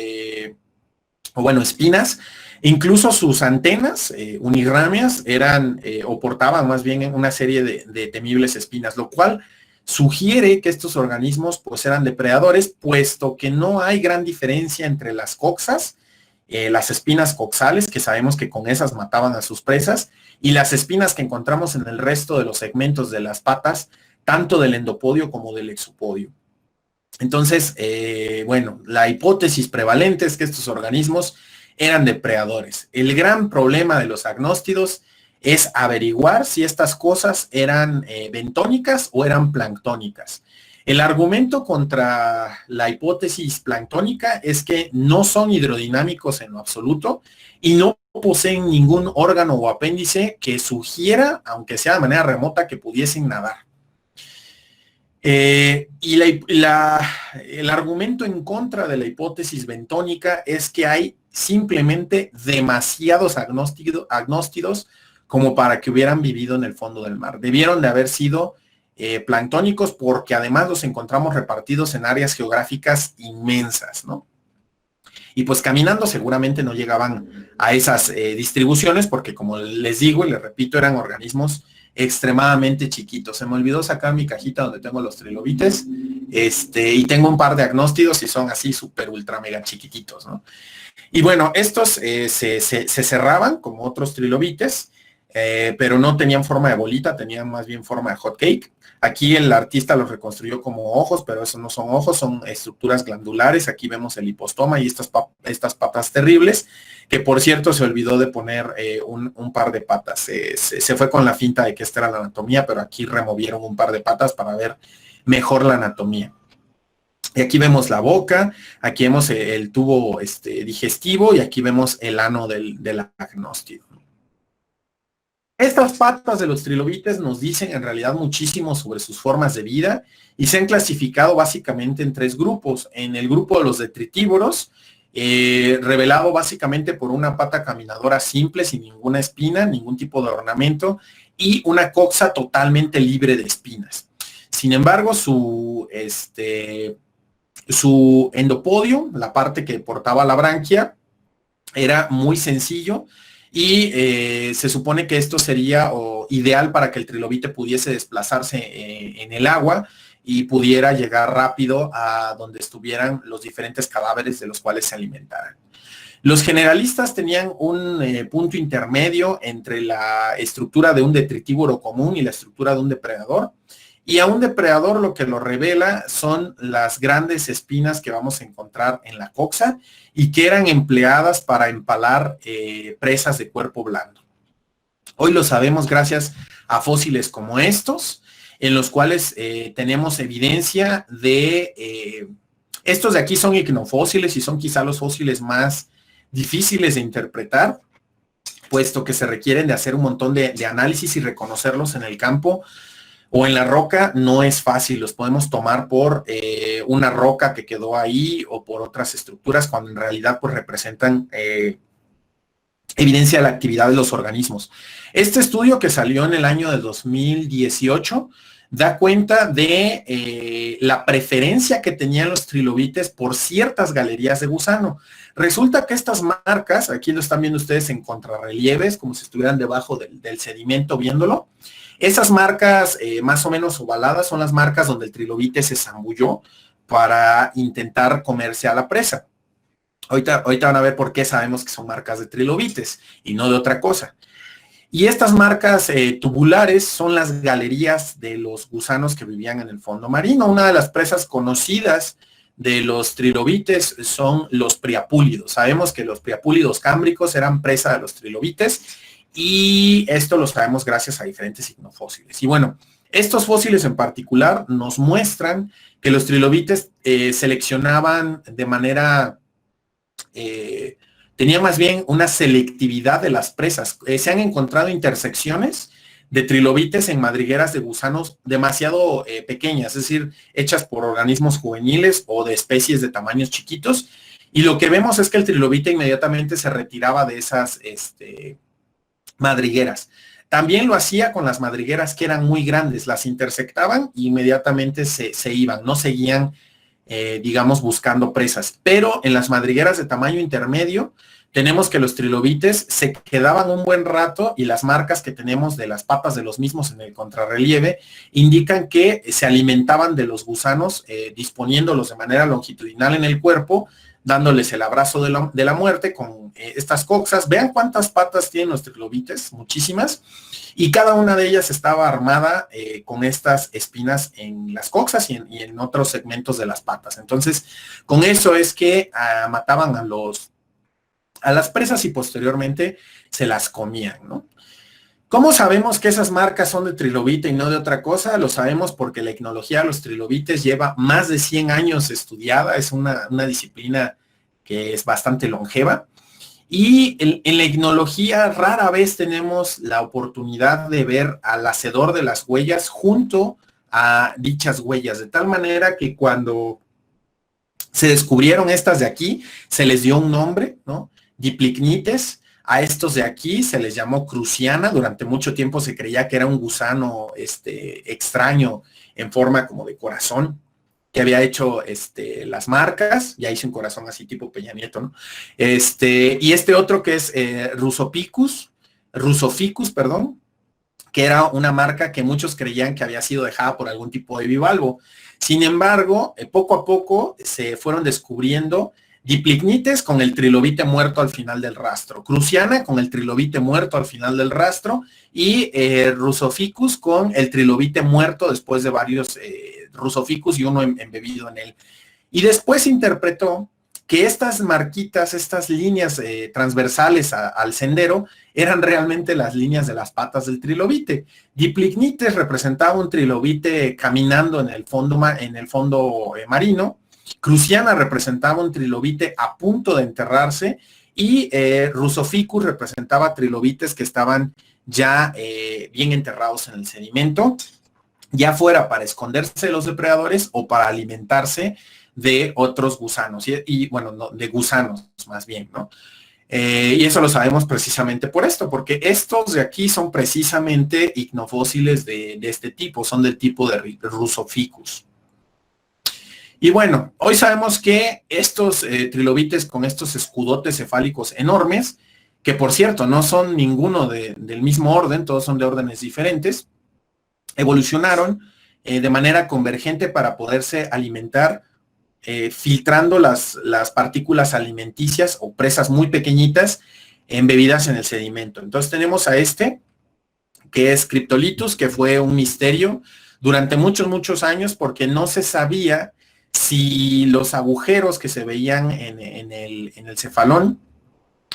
espinas. Incluso sus antenas unirrámeas eran o portaban más bien una serie de temibles espinas, lo cual sugiere que estos organismos pues eran depredadores, puesto que no hay gran diferencia entre las coxas, las espinas coxales, que sabemos que con esas mataban a sus presas, y las espinas que encontramos en el resto de los segmentos de las patas, tanto del endopodio como del exopodio. Entonces, la hipótesis prevalente es que estos organismos eran depredadores. El gran problema de los agnóstidos es averiguar si estas cosas eran bentónicas o eran planctónicas. El argumento contra la hipótesis planctónica es que no son hidrodinámicos en lo absoluto y no poseen ningún órgano o apéndice que sugiera, aunque sea de manera remota, que pudiesen nadar. El argumento en contra de la hipótesis bentónica es que hay simplemente demasiados agnóstidos como para que hubieran vivido en el fondo del mar. Debieron de haber sido planctónicos porque además los encontramos repartidos en áreas geográficas inmensas, ¿no? Y pues caminando seguramente no llegaban a esas distribuciones porque, como les digo y les repito, eran organismos extremadamente chiquitos. Se me olvidó sacar mi cajita donde tengo los trilobites, y tengo un par de agnóstidos y son así súper ultra mega chiquititos, ¿no? Y bueno, estos se cerraban como otros trilobites, pero no tenían forma de bolita, tenían más bien forma de hot cake. Aquí el artista los reconstruyó como ojos, pero esos no son ojos, son estructuras glandulares. Aquí vemos el hipostoma y estas patas terribles, que por cierto se olvidó de poner un par de patas. Se fue con la finta de que esta era la anatomía, pero aquí removieron un par de patas para ver mejor la anatomía. Y aquí vemos la boca, aquí vemos el tubo digestivo y aquí vemos el ano del agnóstido. Estas patas de los trilobites nos dicen en realidad muchísimo sobre sus formas de vida y se han clasificado básicamente en 3 grupos. En el grupo de los detritívoros, revelado básicamente por una pata caminadora simple, sin ninguna espina, ningún tipo de ornamento, y una coxa totalmente libre de espinas. Sin embargo, su endopodio, la parte que portaba la branquia, era muy sencillo y se supone que esto sería ideal para que el trilobite pudiese desplazarse en el agua y pudiera llegar rápido a donde estuvieran los diferentes cadáveres de los cuales se alimentaran. Los generalistas tenían un punto intermedio entre la estructura de un detritívoro común y la estructura de un depredador. Y a un depredador lo que lo revela son las grandes espinas que vamos a encontrar en la coxa y que eran empleadas para empalar presas de cuerpo blando. Hoy lo sabemos gracias a fósiles como estos, en los cuales tenemos evidencia de... estos de aquí son icnofósiles y son quizá los fósiles más difíciles de interpretar, puesto que se requieren de hacer un montón de análisis y reconocerlos en el campo, o en la roca no es fácil, los podemos tomar por una roca que quedó ahí o por otras estructuras cuando en realidad pues representan evidencia de la actividad de los organismos. Este estudio que salió en el año de 2018 da cuenta de la preferencia que tenían los trilobites por ciertas galerías de gusano. Resulta que estas marcas, aquí lo están viendo ustedes en contrarrelieves, como si estuvieran debajo del sedimento viéndolo. Esas marcas más o menos ovaladas son las marcas donde el trilobite se zambulló para intentar comerse a la presa. Ahorita van a ver por qué sabemos que son marcas de trilobites y no de otra cosa. Y estas marcas tubulares son las galerías de los gusanos que vivían en el fondo marino. Una de las presas conocidas de los trilobites son los priapúlidos. Sabemos que los priapúlidos cámbricos eran presa de los trilobites y esto lo sabemos gracias a diferentes ignofósiles. Y bueno, estos fósiles en particular nos muestran que los trilobites seleccionaban de manera... tenía más bien una selectividad de las presas. Se han encontrado intersecciones de trilobites en madrigueras de gusanos demasiado pequeñas, es decir, hechas por organismos juveniles o de especies de tamaños chiquitos. Y lo que vemos es que el trilobite inmediatamente se retiraba de esas madrigueras. También lo hacía con las madrigueras que eran muy grandes, las intersectaban e inmediatamente se iban, no seguían digamos, buscando presas. Pero en las madrigueras de tamaño intermedio, tenemos que los trilobites se quedaban un buen rato y las marcas que tenemos de las patas de los mismos en el contrarrelieve indican que se alimentaban de los gusanos, disponiéndolos de manera longitudinal en el cuerpo, dándoles el abrazo de la muerte con estas coxas. Vean cuántas patas tienen los trilobites, muchísimas. Y cada una de ellas estaba armada con estas espinas en las coxas y en otros segmentos de las patas. Entonces, con eso es que mataban a las presas y posteriormente se las comían, ¿no? ¿Cómo sabemos que esas marcas son de trilobite y no de otra cosa? Lo sabemos porque la icnología de los trilobites lleva más de 100 años estudiada. Es una disciplina que es bastante longeva. Y en la icnología rara vez tenemos la oportunidad de ver al hacedor de las huellas junto a dichas huellas, de tal manera que cuando se descubrieron estas de aquí, se les dio un nombre, ¿no? Diplicnites. A estos de aquí se les llamó cruciana. Durante mucho tiempo se creía que era un gusano extraño en forma como de corazón, que había hecho las marcas. Ya hice un corazón así tipo Peña Nieto, ¿no? Y este otro que es Rusoficus, perdón, que era una marca que muchos creían que había sido dejada por algún tipo de bivalvo. Sin embargo, poco a poco se fueron descubriendo diplicnites con el trilobite muerto al final del rastro, cruciana con el trilobite muerto al final del rastro y Rusoficus con el trilobite muerto después de varios Rusoficus y uno embebido en él. Y después interpretó que estas marquitas, estas líneas transversales al sendero, eran realmente las líneas de las patas del trilobite. Diplicnites representaba un trilobite caminando en el fondo marino. Cruciana representaba un trilobite a punto de enterrarse y Rusoficus representaba trilobites que estaban ya bien enterrados en el sedimento, ya fuera para esconderse de los depredadores o para alimentarse de otros gusanos, y bueno, no, de gusanos más bien, ¿no? Y eso lo sabemos precisamente por esto, porque estos de aquí son precisamente icnofósiles de este tipo, son del tipo de Rusoficus. Y bueno, hoy sabemos que estos trilobites con estos escudotes cefálicos enormes, que por cierto no son ninguno del mismo orden, todos son de órdenes diferentes, evolucionaron de manera convergente para poderse alimentar filtrando las partículas alimenticias o presas muy pequeñitas embebidas en el sedimento. Entonces tenemos a que es Cryptolithus, que fue un misterio durante muchos años porque no se sabía si los agujeros que se veían en el cefalón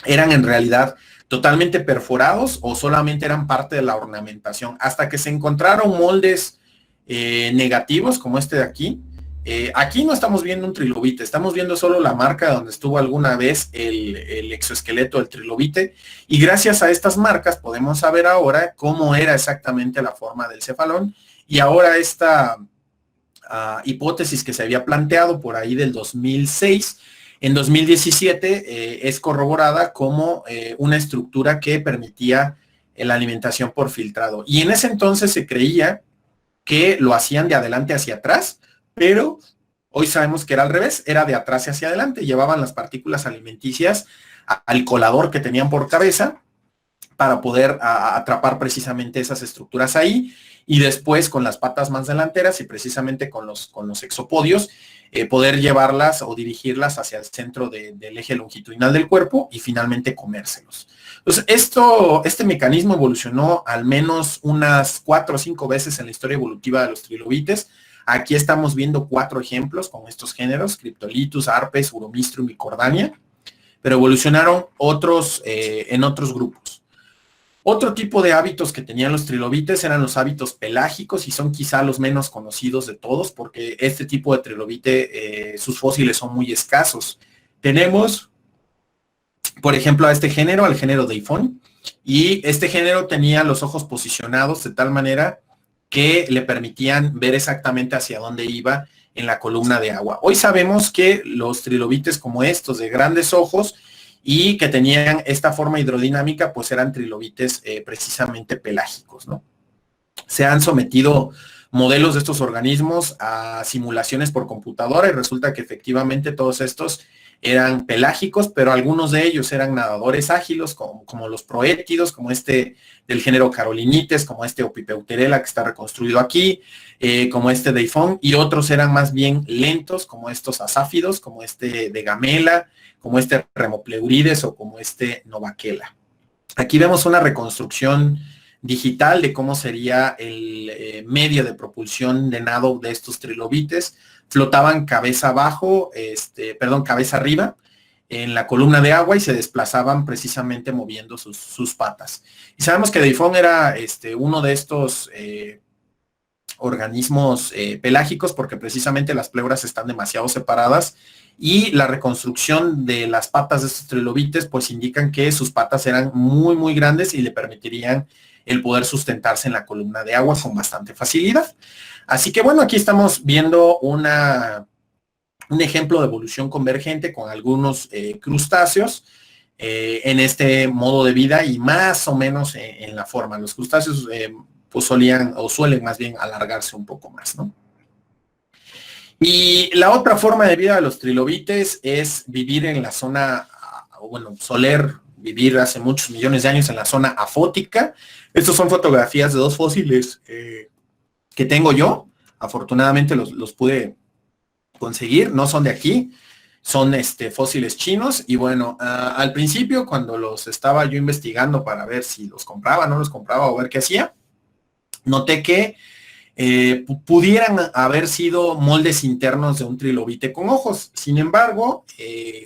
eran en realidad totalmente perforados o solamente eran parte de la ornamentación, hasta que se encontraron moldes negativos como este de aquí. Aquí no estamos viendo un trilobite, estamos viendo solo la marca donde estuvo alguna vez el exoesqueleto del trilobite, y gracias a estas marcas podemos saber ahora cómo era exactamente la forma del cefalón y ahora esta hipótesis que se había planteado por ahí del 2006, en 2017 es corroborada como una estructura que permitía la alimentación por filtrado. Y en ese entonces se creía que lo hacían de adelante hacia atrás, pero hoy sabemos que era al revés, era de atrás hacia adelante, llevaban las partículas alimenticias al colador que tenían por cabeza para poder atrapar precisamente esas estructuras ahí, y después con las patas más delanteras y precisamente con los exopodios, poder llevarlas o dirigirlas hacia el centro del eje longitudinal del cuerpo y finalmente comérselos. Entonces, este mecanismo evolucionó al menos unas 4 o 5 veces en la historia evolutiva de los trilobites. Aquí estamos viendo 4 ejemplos con estos géneros: Cryptolithus, Arpes, Uromistrum y Cordania, pero evolucionaron otros en otros grupos. Otro tipo de hábitos que tenían los trilobites eran los hábitos pelágicos, y son quizá los menos conocidos de todos, porque este tipo de trilobite, sus fósiles son muy escasos. Tenemos, por ejemplo, a este género, al género Deifon, y este género tenía los ojos posicionados de tal manera que le permitían ver exactamente hacia dónde iba en la columna de agua. Hoy sabemos que los trilobites como estos, de grandes ojos y que tenían esta forma hidrodinámica, pues eran trilobites precisamente pelágicos, ¿no? Se han sometido modelos de estos organismos a simulaciones por computadora y resulta que efectivamente todos estos eran pelágicos, pero algunos de ellos eran nadadores ágiles, como los proétidos, como este del género Carolinites, como este Opipeuterella que está reconstruido aquí, como este Deifon, y otros eran más bien lentos, como estos asáfidos, como este de Gamela, como este Remopleurides o como este Novaquela. Aquí vemos una reconstrucción digital de cómo sería el medio de propulsión de nado de estos trilobites. Flotaban cabeza abajo, cabeza arriba en la columna de agua y se desplazaban precisamente moviendo sus patas. Y sabemos que Deifon era uno de estos organismos pelágicos, porque precisamente las pleuras están demasiado separadas y la reconstrucción de las patas de estos trilobites pues indican que sus patas eran muy muy grandes y le permitirían el poder sustentarse en la columna de agua con bastante facilidad. Así que bueno, aquí estamos viendo un ejemplo de evolución convergente con algunos crustáceos en este modo de vida y más o menos en la forma. Los crustáceos pues suelen más bien alargarse un poco más, ¿no? Y la otra forma de vida de los trilobites es vivir en la zona, soler vivir hace muchos millones de años en la zona afótica. Estas son fotografías de 2 fósiles que tengo yo. Afortunadamente los pude conseguir, no son de aquí, son fósiles chinos. Y bueno, al principio cuando los estaba yo investigando para ver si los compraba, no los compraba o ver qué hacía, noté que pudieran haber sido moldes internos de un trilobite con ojos. Sin embargo,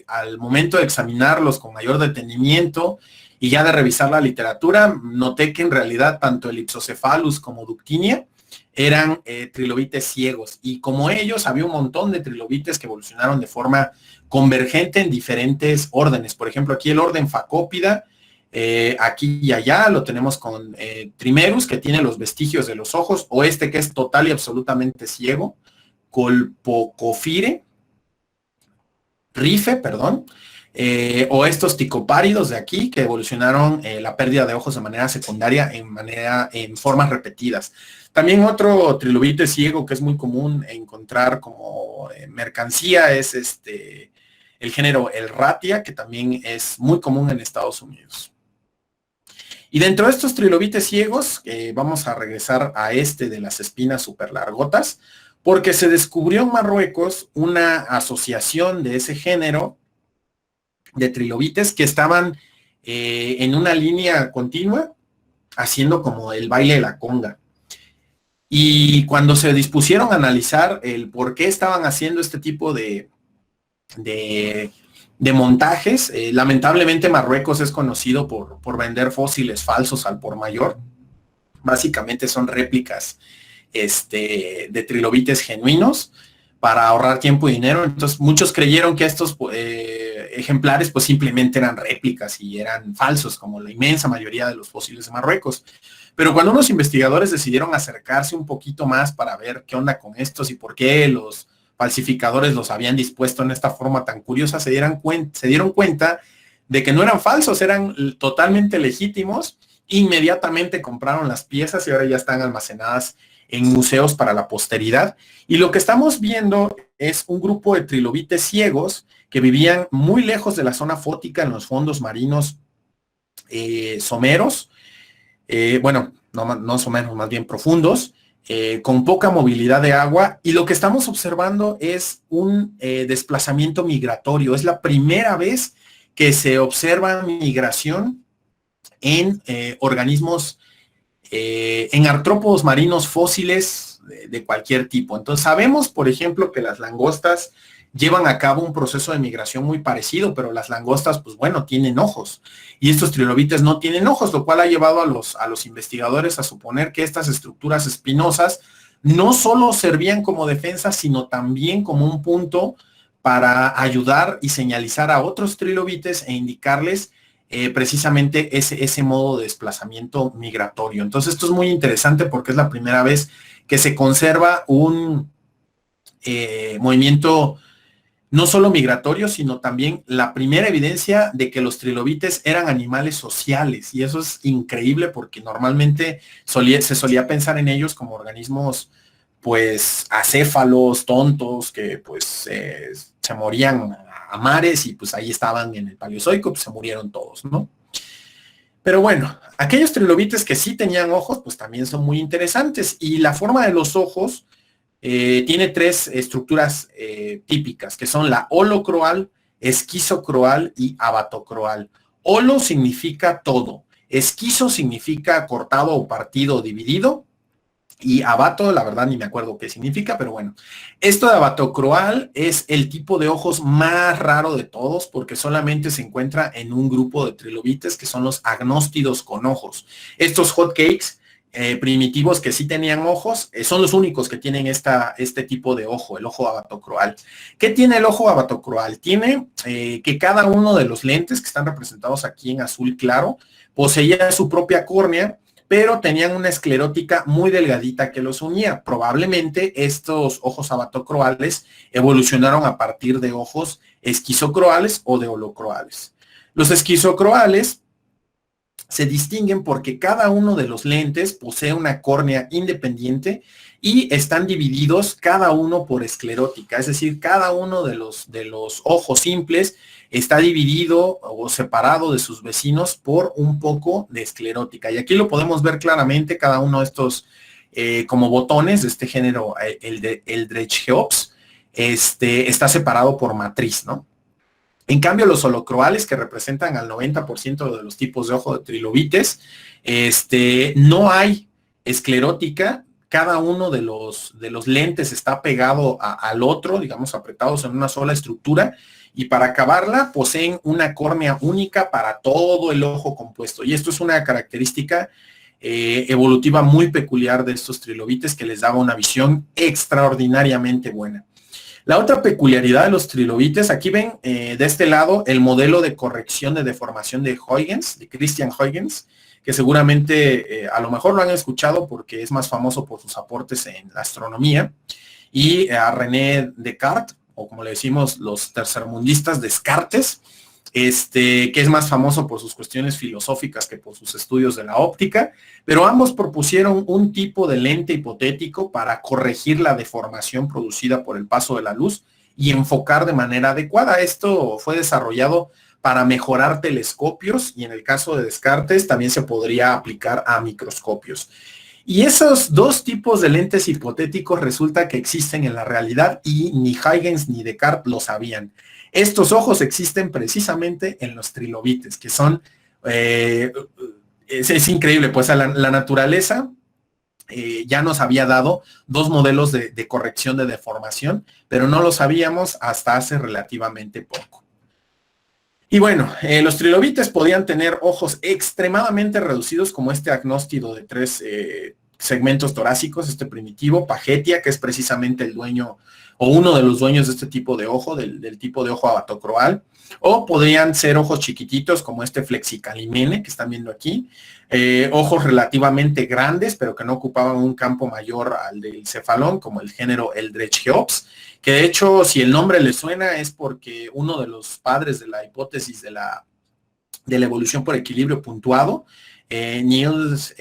al momento de examinarlos con mayor detenimiento y ya de revisar la literatura, noté que en realidad tanto el Ipsocephalus como Ductinia eran trilobites ciegos, y como ellos había un montón de trilobites que evolucionaron de forma convergente en diferentes órdenes. Por ejemplo, aquí el orden Phacopida, aquí y allá lo tenemos con Trimerus, que tiene los vestigios de los ojos, o este que es total y absolutamente ciego, Colpocophire, Rife, perdón, o estos ticopáridos de aquí, que evolucionaron la pérdida de ojos de manera secundaria en formas repetidas. También otro trilobite ciego que es muy común encontrar como mercancía es el género Elratia, que también es muy común en Estados Unidos. Y dentro de estos trilobites ciegos, vamos a regresar a de las espinas superlargotas, porque se descubrió en Marruecos una asociación de ese género de trilobites que estaban en una línea continua, haciendo como el baile de la conga. Y cuando se dispusieron a analizar el por qué estaban haciendo este tipo de montajes, lamentablemente Marruecos es conocido por vender fósiles falsos al por mayor. Básicamente son réplicas de trilobites genuinos para ahorrar tiempo y dinero. Entonces muchos creyeron que estos ejemplares pues simplemente eran réplicas y eran falsos, como la inmensa mayoría de los fósiles de Marruecos. Pero cuando unos investigadores decidieron acercarse un poquito más para ver qué onda con estos y por qué los falsificadores los habían dispuesto en esta forma tan curiosa, se dieron cuenta de que no eran falsos, eran totalmente legítimos. Inmediatamente compraron las piezas y ahora ya están almacenadas en museos para la posteridad. Y lo que estamos viendo es un grupo de trilobites ciegos que vivían muy lejos de la zona fótica en los fondos marinos someros, bueno, no someros, más bien profundos, con poca movilidad de agua, y lo que estamos observando es un desplazamiento migratorio. Es la primera vez que se observa migración en organismos, en artrópodos marinos fósiles de cualquier tipo. Entonces sabemos, por ejemplo, que las langostas llevan a cabo un proceso de migración muy parecido, pero las langostas, pues bueno, tienen ojos, y estos trilobites no tienen ojos, lo cual ha llevado a los investigadores a suponer que estas estructuras espinosas no solo servían como defensa, sino también como un punto para ayudar y señalizar a otros trilobites e indicarles precisamente ese modo de desplazamiento migratorio. Entonces esto es muy interesante porque es la primera vez que se conserva un movimiento no solo migratorio, sino también la primera evidencia de que los trilobites eran animales sociales. Y eso es increíble porque normalmente se solía pensar en ellos como organismos pues acéfalos, tontos, que pues se morían a mares y pues ahí estaban en el Paleozoico, pues se murieron todos, ¿no? Pero bueno, aquellos trilobites que sí tenían ojos, pues también son muy interesantes. Y la forma de los ojos tiene tres estructuras típicas, que son la holocroal, esquizocroal y abatocroal. Holo significa todo, esquizo significa cortado o partido o dividido, y abato, la verdad ni me acuerdo qué significa, pero bueno. Esto de abatocroal es el tipo de ojos más raro de todos porque solamente se encuentra en un grupo de trilobites que son los agnóstidos con ojos. Estos hotcakes primitivos que sí tenían ojos, son los únicos que tienen este tipo de ojo, el ojo abatocroal. ¿Qué tiene el ojo abatocroal? Tiene que cada uno de los lentes que están representados aquí en azul claro poseía su propia córnea, pero tenían una esclerótica muy delgadita que los unía. Probablemente estos ojos abatocroales evolucionaron a partir de ojos esquizocroales o de holocroales. Los esquizocroales se distinguen porque cada uno de los lentes posee una córnea independiente y están divididos cada uno por esclerótica, es decir, cada uno de los ojos simples está dividido o separado de sus vecinos por un poco de esclerótica. Y aquí lo podemos ver claramente, cada uno de estos como botones de este género, el de Eldredgeops, está separado por matriz, ¿no? En cambio, los holocroales, que representan al 90% de los tipos de ojo de trilobites, no hay esclerótica. Cada uno de los lentes está pegado al otro, digamos, apretados en una sola estructura, y para acabarla poseen una córnea única para todo el ojo compuesto. Y esto es una característica evolutiva muy peculiar de estos trilobites que les daba una visión extraordinariamente buena. La otra peculiaridad de los trilobites, aquí ven de este lado el modelo de corrección de deformación de Huygens, de Christian Huygens, que seguramente a lo mejor lo han escuchado porque es más famoso por sus aportes en la astronomía, y a René Descartes, o como le decimos los tercermundistas, Descartes, que es más famoso por sus cuestiones filosóficas que por sus estudios de la óptica, pero ambos propusieron un tipo de lente hipotético para corregir la deformación producida por el paso de la luz y enfocar de manera adecuada. Esto fue desarrollado para mejorar telescopios y en el caso de Descartes también se podría aplicar a microscopios. Y esos dos tipos de lentes hipotéticos resulta que existen en la realidad y ni Huygens ni Descartes lo sabían. Estos ojos existen precisamente en los trilobites, que son, es increíble, pues a la naturaleza ya nos había dado dos modelos de corrección de deformación, pero no lo sabíamos hasta hace relativamente poco. Y bueno, los trilobites podían tener ojos extremadamente reducidos, como este agnóstido de 3 segmentos torácicos, este primitivo, Pagetia, que es precisamente el dueño o uno de los dueños de este tipo de ojo, del tipo de ojo abatocroal, o podrían ser ojos chiquititos como este Flexicalimene que están viendo aquí, ojos relativamente grandes, pero que no ocupaban un campo mayor al del cefalón, como el género Eldredgeops, que de hecho, si el nombre le suena, es porque uno de los padres de la hipótesis de la evolución por equilibrio puntuado, Niels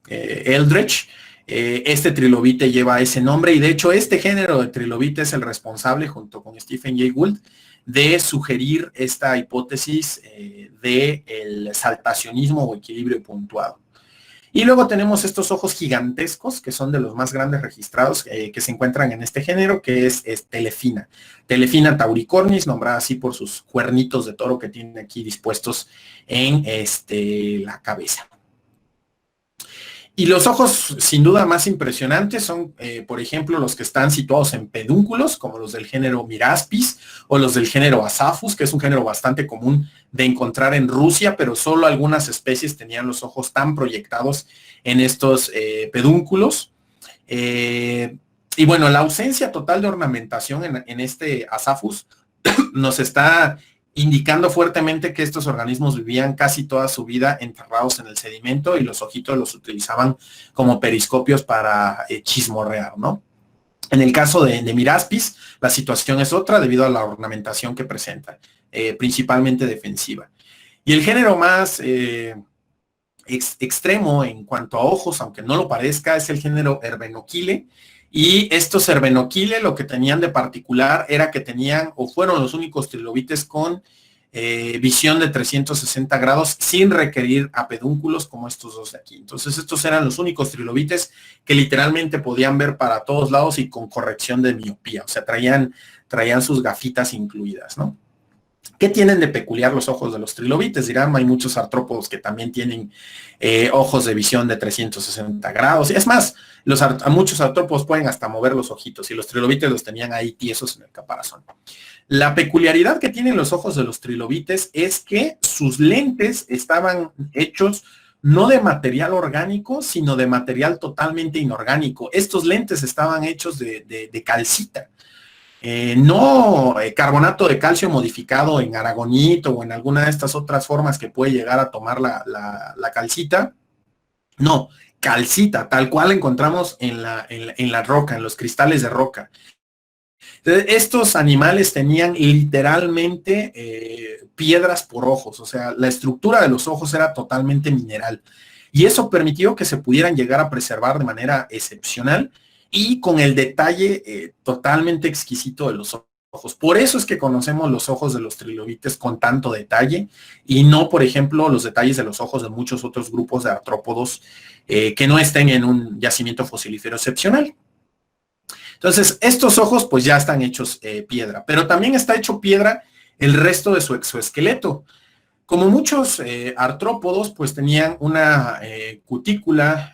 Eldredge, este trilobite lleva ese nombre, y de hecho este género de trilobite es el responsable, junto con Stephen Jay Gould, de sugerir esta hipótesis del saltacionismo o equilibrio puntuado. Y luego tenemos estos ojos gigantescos, que son de los más grandes registrados que se encuentran en este género, que es Telefina. Telefina tauricornis, nombrada así por sus cuernitos de toro que tiene aquí dispuestos en la cabeza. Y los ojos, sin duda, más impresionantes son, por ejemplo, los que están situados en pedúnculos, como los del género Miraspis, o los del género Asaphus, que es un género bastante común de encontrar en Rusia, pero solo algunas especies tenían los ojos tan proyectados en estos pedúnculos. Y bueno, la ausencia total de ornamentación en este Asaphus nos está indicando fuertemente que estos organismos vivían casi toda su vida enterrados en el sedimento y los ojitos los utilizaban como periscopios para chismorrear, ¿no? En el caso de Miraspis, la situación es otra debido a la ornamentación que presenta, principalmente defensiva. Y el género más extremo en cuanto a ojos, aunque no lo parezca, es el género Herbenochile. Y estos Herbenochile lo que tenían de particular era que tenían, o fueron los únicos trilobites con visión de 360 grados sin requerir a pedúnculos como estos dos de aquí. Entonces estos eran los únicos trilobites que literalmente podían ver para todos lados y con corrección de miopía. O sea, traían sus gafitas incluidas, ¿no? ¿Qué tienen de peculiar los ojos de los trilobites? Dirán, hay muchos artrópodos que también tienen ojos de visión de 360 grados. Es más, muchos artrópodos pueden hasta mover los ojitos y los trilobites los tenían ahí tiesos en el caparazón. La peculiaridad que tienen los ojos de los trilobites es que sus lentes estaban hechos no de material orgánico, sino de material totalmente inorgánico. Estos lentes estaban hechos de calcita. No carbonato de calcio modificado en aragonito o en alguna de estas otras formas que puede llegar a tomar la calcita. No, calcita, tal cual encontramos en la roca, en los cristales de roca. Entonces, estos animales tenían literalmente piedras por ojos, o sea, la estructura de los ojos era totalmente mineral. Y eso permitió que se pudieran llegar a preservar de manera excepcional y con el detalle totalmente exquisito de los ojos. Por eso es que conocemos los ojos de los trilobites con tanto detalle y no, por ejemplo, los detalles de los ojos de muchos otros grupos de artrópodos que no estén en un yacimiento fosilífero excepcional. Entonces, estos ojos pues ya están hechos piedra, pero también está hecho piedra el resto de su exoesqueleto. Como muchos artrópodos, pues tenían una cutícula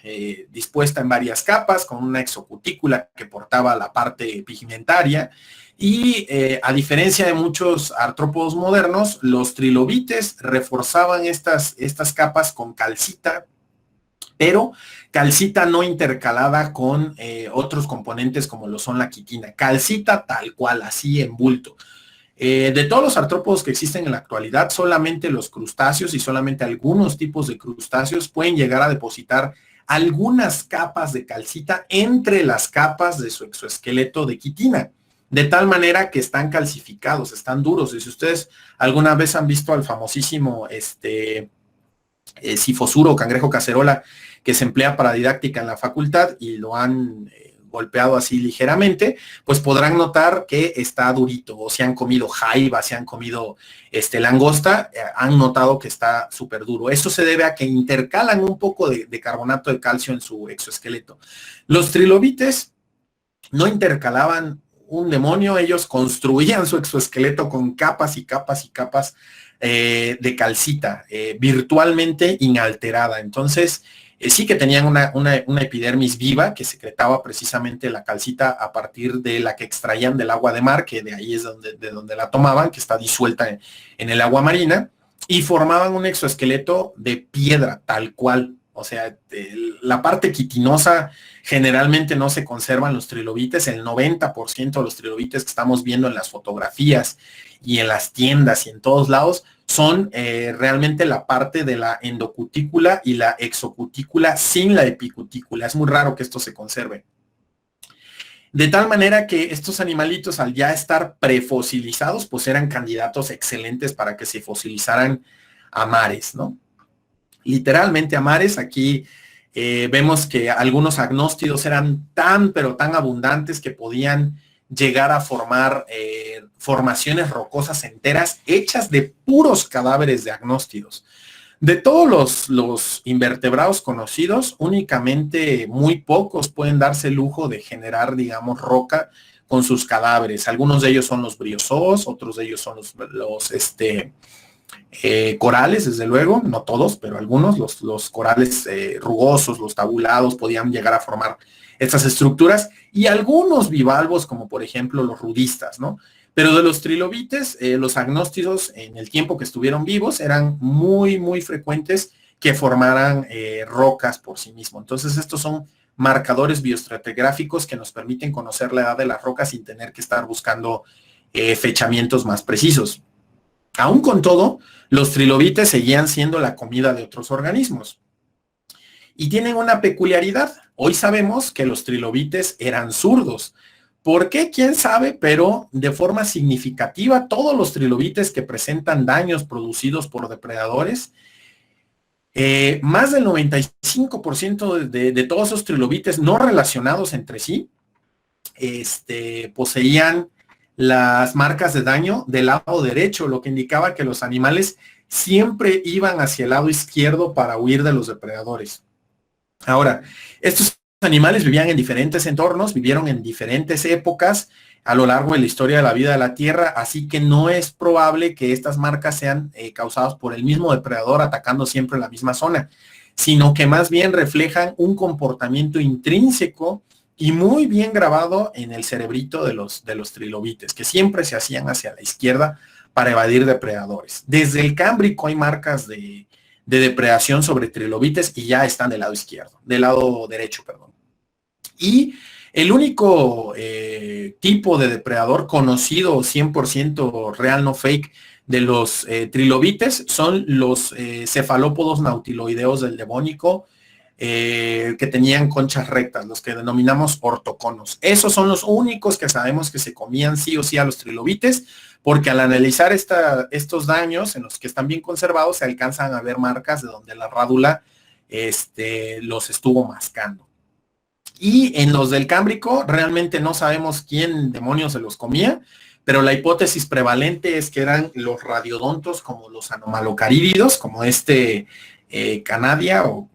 dispuesta en varias capas, con una exocutícula que portaba la parte pigmentaria. Y a diferencia de muchos artrópodos modernos, los trilobites reforzaban estas capas con calcita, pero calcita no intercalada con otros componentes como lo son la quitina. Calcita tal cual, así en bulto. De todos los artrópodos que existen en la actualidad, solamente los crustáceos y solamente algunos tipos de crustáceos pueden llegar a depositar algunas capas de calcita entre las capas de su exoesqueleto de quitina, de tal manera que están calcificados, están duros. Y si ustedes alguna vez han visto al famosísimo sifosuro o cangrejo cacerola que se emplea para didáctica en la facultad y lo han golpeado así ligeramente, pues podrán notar que está durito, o si han comido jaiba, si han comido langosta, han notado que está súper duro. Eso se debe a que intercalan un poco de carbonato de calcio en su exoesqueleto. Los trilobites no intercalaban un demonio, ellos construían su exoesqueleto con capas y capas y capas de calcita, virtualmente inalterada. Entonces, sí que tenían una epidermis viva que secretaba precisamente la calcita a partir de la que extraían del agua de mar, que de ahí es de donde la tomaban, que está disuelta en el agua marina, y formaban un exoesqueleto de piedra, tal cual. O sea, la parte quitinosa generalmente no se conservan los trilobites. El 90% de los trilobites que estamos viendo en las fotografías y en las tiendas y en todos lados son realmente la parte de la endocutícula y la exocutícula sin la epicutícula. Es muy raro que esto se conserve. De tal manera que estos animalitos, al ya estar prefosilizados, pues eran candidatos excelentes para que se fosilizaran a mares, ¿no? Literalmente a mares. Aquí vemos que algunos agnóstidos eran tan, pero tan abundantes que podían llegar a formar formaciones rocosas enteras hechas de puros cadáveres de agnóstidos. De todos los invertebrados conocidos, únicamente muy pocos pueden darse el lujo de generar, digamos, roca con sus cadáveres. Algunos de ellos son los briozoos, otros de ellos son los corales, desde luego, no todos, pero algunos, los corales rugosos, los tabulados, podían llegar a formar estas estructuras, y algunos bivalvos, como por ejemplo los rudistas, ¿no? Pero de los trilobites, los agnóstidos, en el tiempo que estuvieron vivos, eran muy, muy frecuentes que formaran rocas por sí mismos. Entonces, estos son marcadores bioestratigráficos que nos permiten conocer la edad de las rocas sin tener que estar buscando fechamientos más precisos. Aún con todo, los trilobites seguían siendo la comida de otros organismos. Y tienen una peculiaridad. Hoy sabemos que los trilobites eran zurdos. ¿Por qué? ¿Quién sabe? Pero de forma significativa, todos los trilobites que presentan daños producidos por depredadores, más del 95% de todos esos trilobites no relacionados entre sí, poseían las marcas de daño del lado derecho, lo que indicaba que los animales siempre iban hacia el lado izquierdo para huir de los depredadores. Ahora, estos animales vivían en diferentes entornos, vivieron en diferentes épocas a lo largo de la historia de la vida de la Tierra, así que no es probable que estas marcas sean causadas por el mismo depredador atacando siempre la misma zona, sino que más bien reflejan un comportamiento intrínseco y muy bien grabado en el cerebrito de los trilobites, que siempre se hacían hacia la izquierda para evadir depredadores. Desde el Cámbrico hay marcas de depredación sobre trilobites y ya están del lado izquierdo, del lado derecho, perdón. Y el único tipo de depredador conocido 100% real, no fake, de los trilobites son los cefalópodos nautiloideos del Devónico, que tenían conchas rectas, los que denominamos ortoconos. Esos son los únicos que sabemos que se comían sí o sí a los trilobites, porque al analizar estos daños en los que están bien conservados, se alcanzan a ver marcas de donde la rádula los estuvo mascando. Y en los del Cámbrico, realmente no sabemos quién demonios se los comía, pero la hipótesis prevalente es que eran los radiodontos, como los anomalocarídeos, como Canadia, o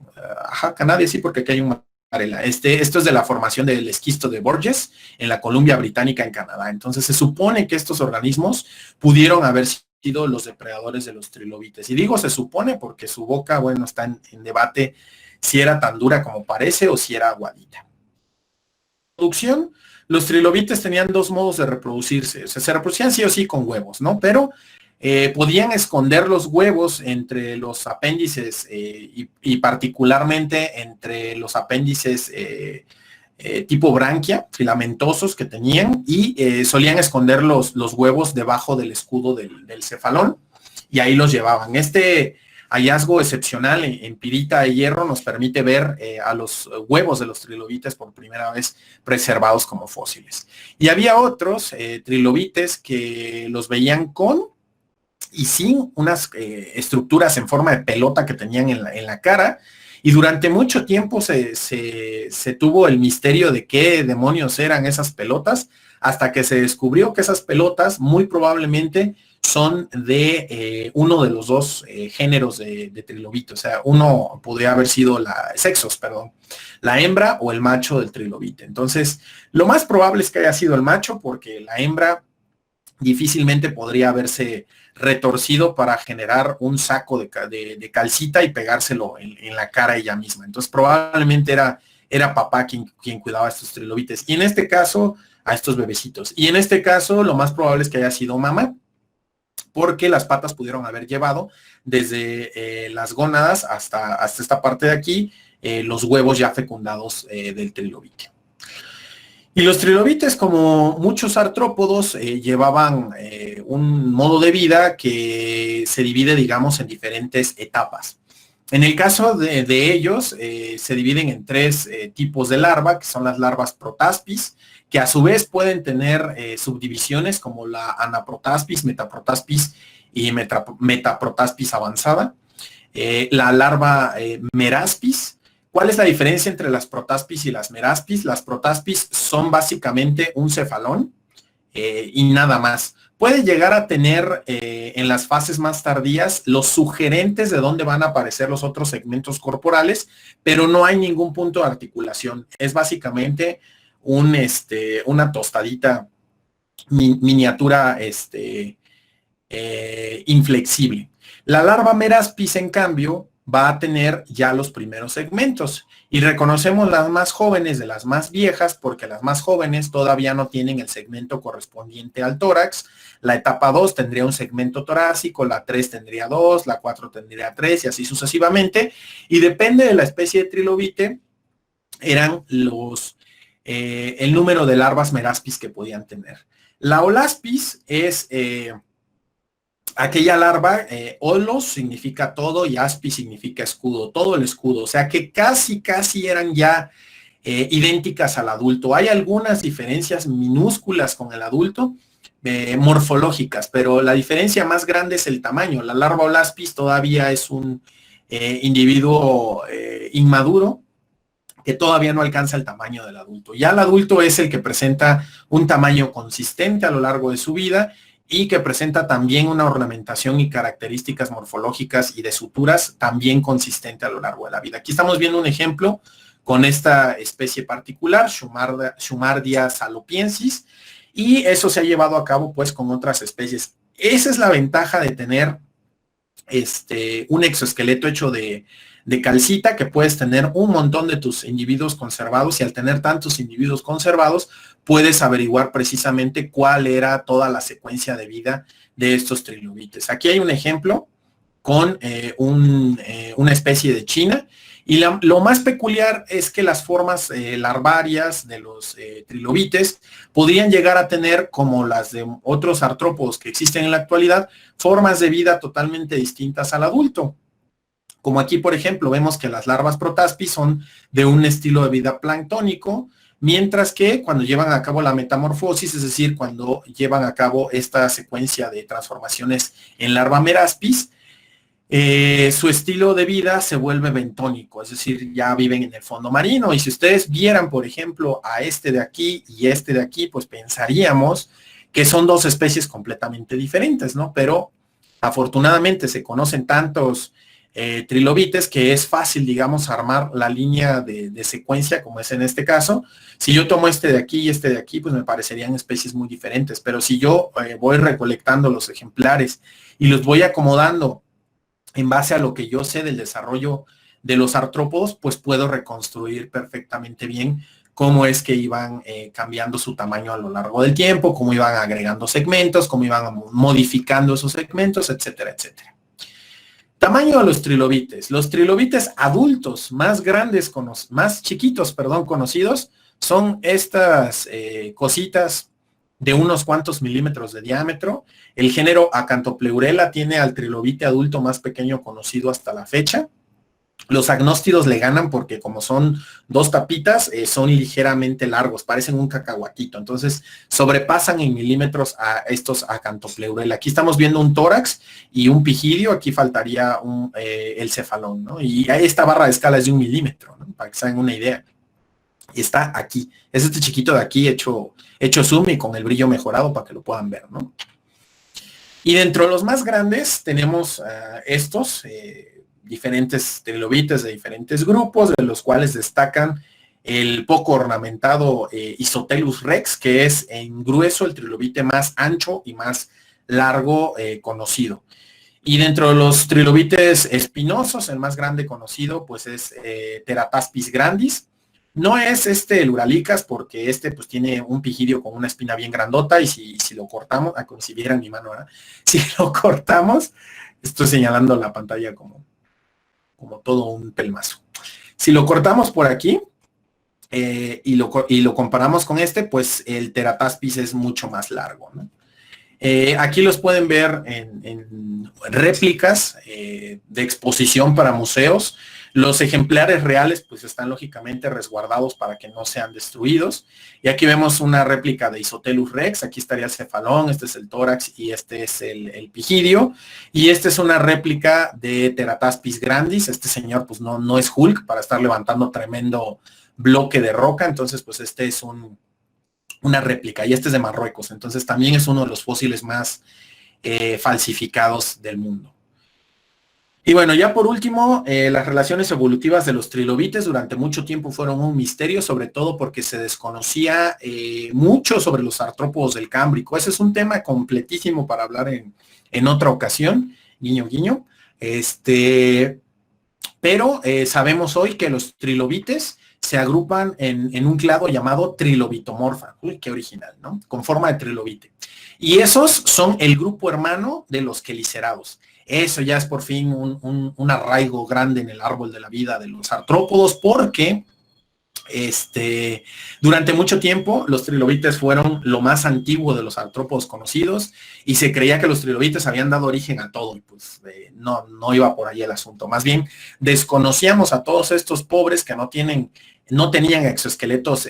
Canadia, sí, porque aquí hay un varela. Esto es de la formación del esquisto de Borges en la Columbia Británica en Canadá. Entonces se supone que estos organismos pudieron haber sido los depredadores de los trilobites. Y digo se supone porque su boca, bueno, está en debate si era tan dura como parece o si era aguadita. Producción, los trilobites tenían dos modos de reproducirse. O sea, se reproducían sí o sí con huevos, ¿no? Pero podían esconder los huevos entre los apéndices y particularmente entre los apéndices tipo branquia, filamentosos que tenían, y solían esconder los huevos debajo del escudo del cefalón, y ahí los llevaban. Este hallazgo excepcional en pirita de hierro nos permite ver a los huevos de los trilobites por primera vez preservados como fósiles. Y había otros trilobites que los veían con y sin unas estructuras en forma de pelota que tenían en la cara, y durante mucho tiempo se tuvo el misterio de qué demonios eran esas pelotas, hasta que se descubrió que esas pelotas muy probablemente son de uno de los dos géneros de trilobite. O sea, uno podría haber sido la hembra o el macho del trilobite. Entonces, lo más probable es que haya sido el macho, porque la hembra difícilmente podría haberse retorcido para generar un saco de calcita y pegárselo en la cara ella misma. Entonces probablemente era papá quien cuidaba a estos trilobites. Y en este caso, a estos bebecitos. Y en este caso, lo más probable es que haya sido mamá. porque las patas pudieron haber llevado desde las gónadas hasta esta parte de aquí, los huevos ya fecundados del trilobite. Y los trilobites, como muchos artrópodos, llevaban un modo de vida que se divide, digamos, en diferentes etapas. En el caso de ellos, se dividen en tres tipos de larva, que son las larvas protaspis, que a su vez pueden tener subdivisiones como la anaprotaspis, metaprotaspis y metaprotaspis avanzada. La larva meraspis. ¿Cuál es la diferencia entre las protaspis y las meraspis? Las protaspis son básicamente un cefalón y nada más. Puede llegar a tener en las fases más tardías los sugerentes de dónde van a aparecer los otros segmentos corporales, pero no hay ningún punto de articulación. Es básicamente una tostadita miniatura inflexible. La larva meraspis, en cambio, va a tener ya los primeros segmentos. Y reconocemos las más jóvenes de las más viejas porque las más jóvenes todavía no tienen el segmento correspondiente al tórax. La etapa 2 tendría un segmento torácico, la 3 tendría 2, la 4 tendría 3 y así sucesivamente. Y depende de la especie de trilobite, eran el número de larvas meraspis que podían tener. La holaspis es aquella larva, holos significa todo y aspis significa escudo, todo el escudo, o sea que casi eran ya idénticas al adulto. Hay algunas diferencias minúsculas con el adulto, morfológicas, pero la diferencia más grande es el tamaño. La larva holaspis todavía es un individuo inmaduro que todavía no alcanza el tamaño del adulto. Ya el adulto es el que presenta un tamaño consistente a lo largo de su vida y que presenta también una ornamentación y características morfológicas y de suturas también consistente a lo largo de la vida. Aquí estamos viendo un ejemplo con esta especie particular, Shumardia salopiensis, y eso se ha llevado a cabo pues con otras especies. Esa es la ventaja de tener un exoesqueleto hecho de calcita, que puedes tener un montón de tus individuos conservados, y al tener tantos individuos conservados puedes averiguar precisamente cuál era toda la secuencia de vida de estos trilobites. Aquí hay un ejemplo con una especie de china, y lo más peculiar es que las formas larvarias de los trilobites podrían llegar a tener, como las de otros artrópodos que existen en la actualidad, formas de vida totalmente distintas al adulto. Como aquí, por ejemplo, vemos que las larvas protaspis son de un estilo de vida planctónico, mientras que cuando llevan a cabo la metamorfosis, es decir, cuando llevan a cabo esta secuencia de transformaciones en larva meraspis, su estilo de vida se vuelve bentónico, es decir, ya viven en el fondo marino. Y si ustedes vieran, por ejemplo, a este de aquí y este de aquí, pues pensaríamos que son dos especies completamente diferentes, ¿no? Pero afortunadamente se conocen tantos trilobites que es fácil, digamos, armar la línea de secuencia, como es en este caso. Si yo tomo este de aquí y este de aquí, pues me parecerían especies muy diferentes, pero si yo voy recolectando los ejemplares y los voy acomodando en base a lo que yo sé del desarrollo de los artrópodos, pues puedo reconstruir perfectamente bien cómo es que iban cambiando su tamaño a lo largo del tiempo, cómo iban agregando segmentos, cómo iban modificando esos segmentos, etcétera, etcétera. Tamaño de los trilobites. Los trilobites adultos más grandes, más chiquitos, perdón, conocidos, son estas cositas de unos cuantos milímetros de diámetro. El género Acanthopleurella tiene al trilobite adulto más pequeño conocido hasta la fecha. Los agnóstidos le ganan porque como son dos tapitas, son ligeramente largos, parecen un cacahuatito. Entonces sobrepasan en milímetros a estos Acanthopleurella. Aquí estamos viendo un tórax y un pigidio. Aquí faltaría el cefalón, ¿no? Y esta barra de escala es de 1 milímetro, ¿no? Para que se hagan una idea. Está aquí. Es este chiquito de aquí hecho zoom y con el brillo mejorado para que lo puedan ver, ¿no? Y dentro de los más grandes tenemos estos diferentes trilobites de diferentes grupos, de los cuales destacan el poco ornamentado Isotellus rex, que es en grueso el trilobite más ancho y más largo conocido. Y dentro de los trilobites espinosos, el más grande conocido pues es Terataspis grandis, No es el Uralicas, porque pues tiene un pigidio con una espina bien grandota, y si lo cortamos, como si vieran mi mano, ¿verdad? Si lo cortamos, estoy señalando la pantalla como todo un pelmazo. Si lo cortamos por aquí, y lo comparamos con pues el Terataspis es mucho más largo, ¿no? Aquí los pueden ver en réplicas de exposición para museos. Los ejemplares reales pues están lógicamente resguardados para que no sean destruidos. Y aquí vemos una réplica de Isothelus rex. Aquí estaría el cefalón, este es el tórax y este es el pigidio. Y esta es una réplica de Terataspis grandis. Este señor pues no es Hulk para estar levantando tremendo bloque de roca. Entonces pues este es una réplica, y este es de Marruecos, entonces también es uno de los fósiles más falsificados del mundo. Y bueno, ya por último, las relaciones evolutivas de los trilobites durante mucho tiempo fueron un misterio, sobre todo porque se desconocía mucho sobre los artrópodos del Cámbrico. Ese es un tema completísimo para hablar en otra ocasión, guiño, guiño. Pero sabemos hoy que los trilobites se agrupan en un clado llamado trilobitomorfa. Uy, qué original, ¿no? Con forma de trilobite. Y esos son el grupo hermano de los quelicerados. Eso ya es por fin un arraigo grande en el árbol de la vida de los artrópodos, porque durante mucho tiempo los trilobites fueron lo más antiguo de los artrópodos conocidos, y se creía que los trilobites habían dado origen a todo, y pues no iba por ahí el asunto. Más bien desconocíamos a todos estos pobres que no tenían exoesqueletos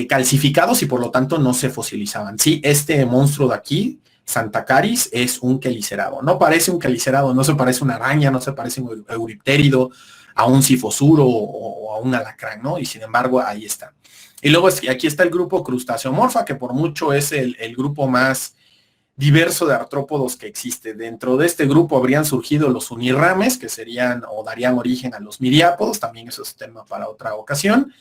calcificados, y por lo tanto no se fosilizaban. Sí, este monstruo de aquí, Santacaris, es un quelicerado. No parece un quelicerado, no se parece a una araña, no se parece a un euriptérido, a un sifosuro o a un alacrán, ¿no? Y sin embargo, ahí está. Y luego aquí está el grupo Crustáceomorfa, que por mucho es el grupo más diverso de artrópodos que existe. Dentro de este grupo habrían surgido los unirrames, que serían o darían origen a los miriápodos, también eso es tema para otra ocasión.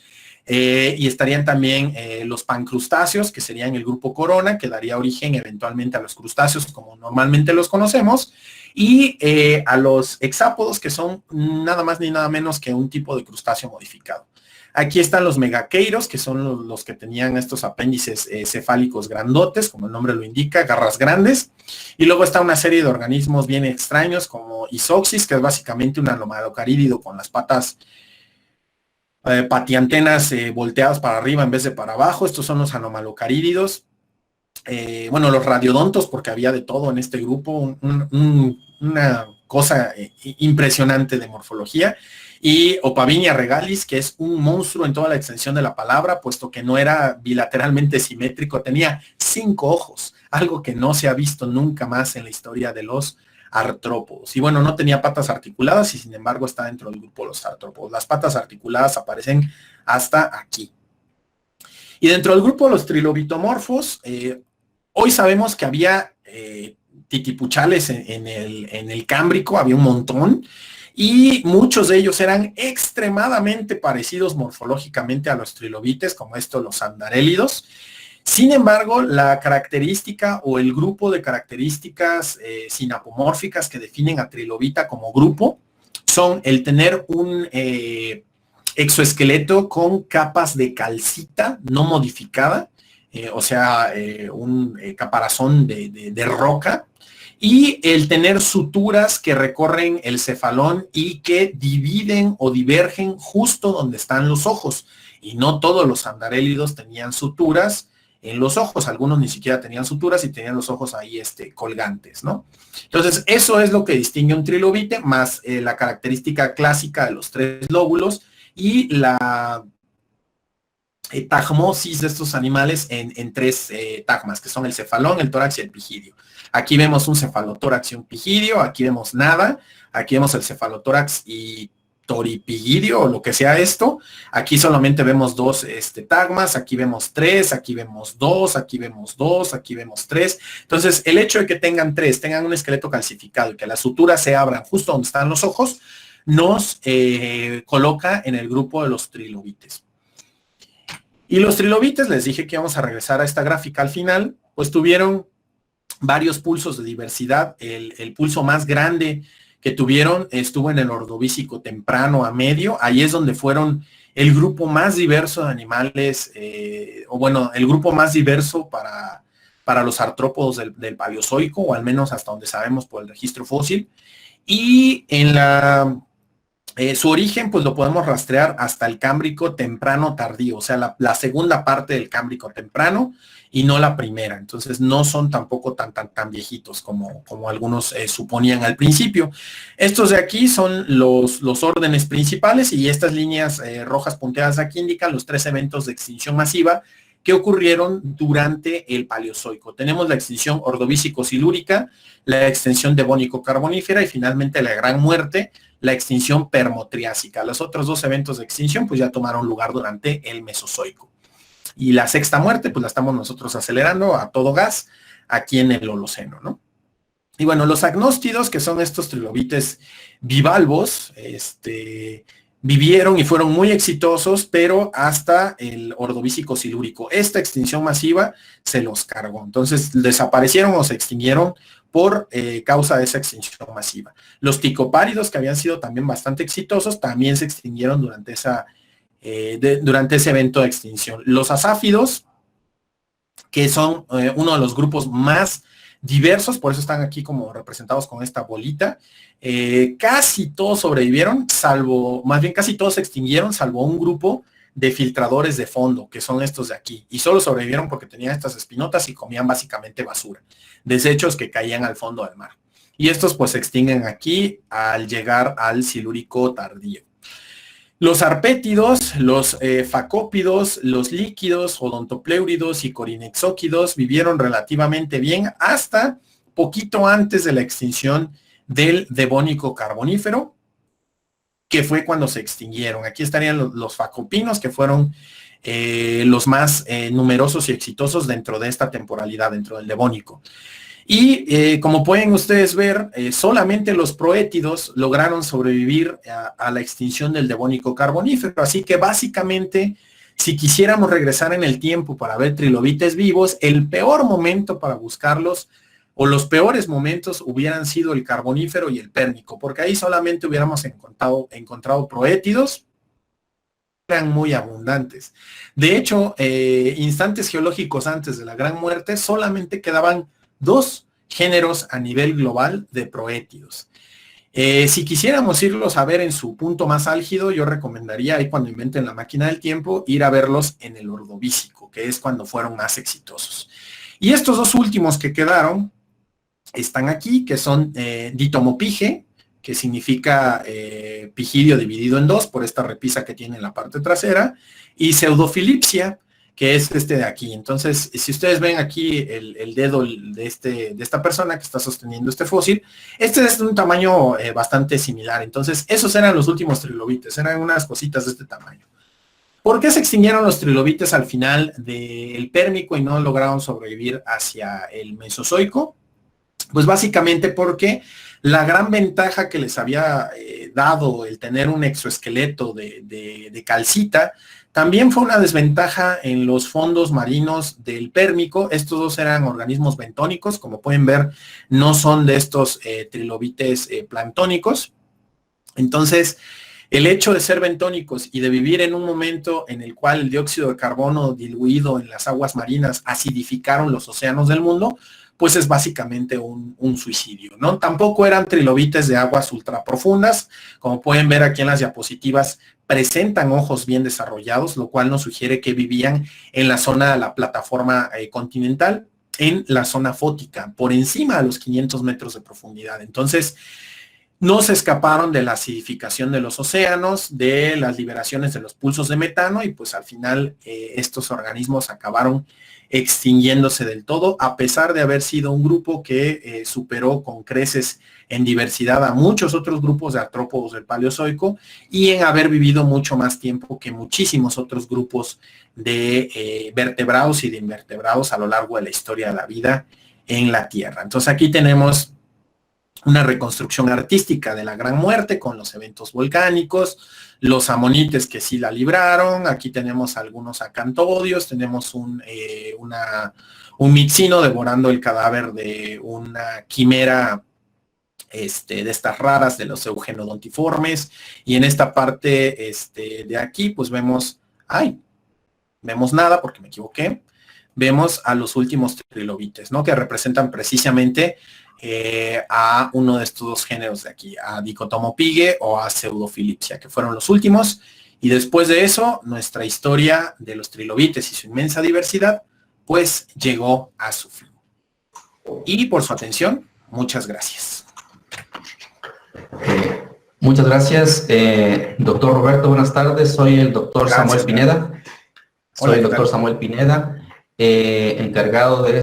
Y estarían también los pancrustáceos, que serían el grupo corona, que daría origen eventualmente a los crustáceos como normalmente los conocemos, y a los hexápodos, que son nada más ni nada menos que un tipo de crustáceo modificado. Aquí están los megaqueiros, que son los que tenían estos apéndices cefálicos grandotes, como el nombre lo indica, garras grandes. Y luego está una serie de organismos bien extraños, como Isoxis, que es básicamente un anomalocarídido con las patas patiantenas volteadas para arriba en vez de para abajo. Estos son los anomalocarídidos. Bueno, los radiodontos, porque había de todo en este grupo, una cosa impresionante de morfología. Y Opavinia regalis, que es un monstruo en toda la extensión de la palabra, puesto que no era bilateralmente simétrico, tenía 5 ojos, algo que no se ha visto nunca más en la historia de los artrópodos. Y bueno, no tenía patas articuladas, y sin embargo está dentro del grupo de los artrópodos. Las patas articuladas aparecen hasta aquí. Y dentro del grupo de los trilobitomorfos, hoy sabemos que había titipuchales en el Cámbrico, había un montón, y muchos de ellos eran extremadamente parecidos morfológicamente a los trilobites, como los andarélidos. Sin embargo, la característica o el grupo de características sinapomórficas que definen a trilobita como grupo son el tener un exoesqueleto con capas de calcita no modificada, o sea, un caparazón de roca, y el tener suturas que recorren el cefalón y que dividen o divergen justo donde están los ojos. Y no todos los andarélidos tenían suturas en los ojos, algunos ni siquiera tenían suturas y tenían los ojos ahí colgantes, ¿no? Entonces, eso es lo que distingue un trilobite, más la característica clásica de los 3 lóbulos y la tagmosis de estos animales en 3 tagmas, que son el cefalón, el tórax y el pigidio. Aquí vemos un cefalotórax y un pigidio, aquí vemos nada, aquí vemos el cefalotórax y toripigidio o lo que sea esto. Aquí solamente vemos 2 tagmas, aquí vemos 3, aquí vemos 2, aquí vemos 2, aquí vemos 3. Entonces, el hecho de que tengan 3, tengan un esqueleto calcificado y que las suturas se abran justo donde están los ojos, nos coloca en el grupo de los trilobites. Y los trilobites, les dije que íbamos a regresar a esta gráfica al final, pues tuvieron varios pulsos de diversidad. El pulso más grande que tuvieron estuvo en el Ordovícico temprano a medio. Ahí es donde fueron el grupo más diverso de animales, o bueno, el grupo más diverso para los artrópodos del Paleozoico, o al menos hasta donde sabemos por el registro fósil. Y en su origen, pues lo podemos rastrear hasta el Cámbrico temprano tardío, o sea, la segunda parte del Cámbrico temprano y no la primera. Entonces no son tampoco tan viejitos como algunos suponían al principio. Estos de aquí son los órdenes principales, y estas líneas rojas punteadas aquí indican los 3 eventos de extinción masiva que ocurrieron durante el Paleozoico. Tenemos la extinción ordovícico-silúrica, la extinción devónico-carbonífera y finalmente la Gran Muerte, la extinción permotriásica. Los otros 2 eventos de extinción pues ya tomaron lugar durante el Mesozoico. Y la sexta muerte pues la estamos nosotros acelerando a todo gas aquí en el Holoceno, ¿no? Y bueno, los agnóstidos, que son estos trilobites bivalvos, vivieron y fueron muy exitosos, pero hasta el Ordovícico silúrico. Esta extinción masiva se los cargó. Entonces desaparecieron o se extinguieron por causa de esa extinción masiva. Los ticopáridos, que habían sido también bastante exitosos, también se extinguieron durante ese evento de extinción. Los asáfidos, que son uno de los grupos más diversos, por eso están aquí como representados con esta bolita. Casi todos sobrevivieron, casi todos se extinguieron, salvo un grupo de filtradores de fondo, que son estos de aquí, y solo sobrevivieron porque tenían estas espinotas y comían básicamente basura, desechos que caían al fondo del mar. Y estos pues se extinguen aquí al llegar al Silúrico tardío. Los arpétidos, los facópidos, los líquidos, odontopléuridos y corinexóquidos vivieron relativamente bien hasta poquito antes de la extinción del Devónico carbonífero, que fue cuando se extinguieron. Aquí estarían los facopinos, que fueron los más numerosos y exitosos dentro de esta temporalidad, dentro del Devónico. Y como pueden ustedes ver, solamente los proétidos lograron sobrevivir a la extinción del Devónico carbonífero. Así que básicamente, si quisiéramos regresar en el tiempo para ver trilobites vivos, el peor momento para buscarlos, o los peores momentos, hubieran sido el carbonífero y el pérmico, porque ahí solamente hubiéramos encontrado proétidos, eran muy abundantes. De hecho, instantes geológicos antes de la Gran Muerte, solamente quedaban 2 géneros a nivel global de proétidos. Si quisiéramos irlos a ver en su punto más álgido, yo recomendaría ahí cuando inventen la máquina del tiempo, ir a verlos en el Ordovícico, que es cuando fueron más exitosos. Y estos 2 últimos que quedaron están aquí, que son ditomopige, que significa pigidio dividido en 2 por esta repisa que tiene en la parte trasera, y pseudofilipsia, que es este de aquí. Entonces, si ustedes ven aquí el dedo de esta persona que está sosteniendo este fósil, este es de un tamaño bastante similar. Entonces, esos eran los últimos trilobites, eran unas cositas de este tamaño. ¿Por qué se extinguieron los trilobites al final del Pérmico y no lograron sobrevivir hacia el Mesozoico? Pues básicamente porque la gran ventaja que les había dado el tener un exoesqueleto de calcita, también fue una desventaja en los fondos marinos del Pérmico. Estos 2 eran organismos bentónicos, como pueden ver, no son de estos trilobites planctónicos. Entonces, el hecho de ser bentónicos y de vivir en un momento en el cual el dióxido de carbono diluido en las aguas marinas acidificaron los océanos del mundo, pues es básicamente un suicidio, ¿no? Tampoco eran trilobites de aguas ultraprofundas, como pueden ver aquí en las diapositivas, presentan ojos bien desarrollados, lo cual nos sugiere que vivían en la zona de la plataforma continental, en la zona fótica, por encima de los 500 metros de profundidad. Entonces, no se escaparon de la acidificación de los océanos, de las liberaciones de los pulsos de metano, y pues al final estos organismos acabaron extinguiéndose del todo, a pesar de haber sido un grupo que superó con creces en diversidad a muchos otros grupos de artrópodos del Paleozoico, y en haber vivido mucho más tiempo que muchísimos otros grupos de vertebrados y de invertebrados a lo largo de la historia de la vida en la Tierra. Entonces aquí tenemos una reconstrucción artística de la Gran Muerte con los eventos volcánicos, los amonites que sí la libraron. Aquí tenemos algunos acantodios, tenemos un mitsino devorando el cadáver de una quimera de estas raras de los eugenodontiformes. Y en esta parte de aquí, pues vemos, vemos nada porque me equivoqué. Vemos a los últimos trilobites, ¿no? Que representan precisamente a uno de estos dos géneros de aquí, a Dicotomopige o a Pseudophilipsia, que fueron los últimos. Y después de eso, nuestra historia de los trilobites y su inmensa diversidad, pues llegó a su fin. Y por su atención, muchas gracias. Muchas gracias, doctor Roberto. Buenas tardes. Soy el doctor Samuel Pineda. Soy el doctor Samuel Pineda, encargado de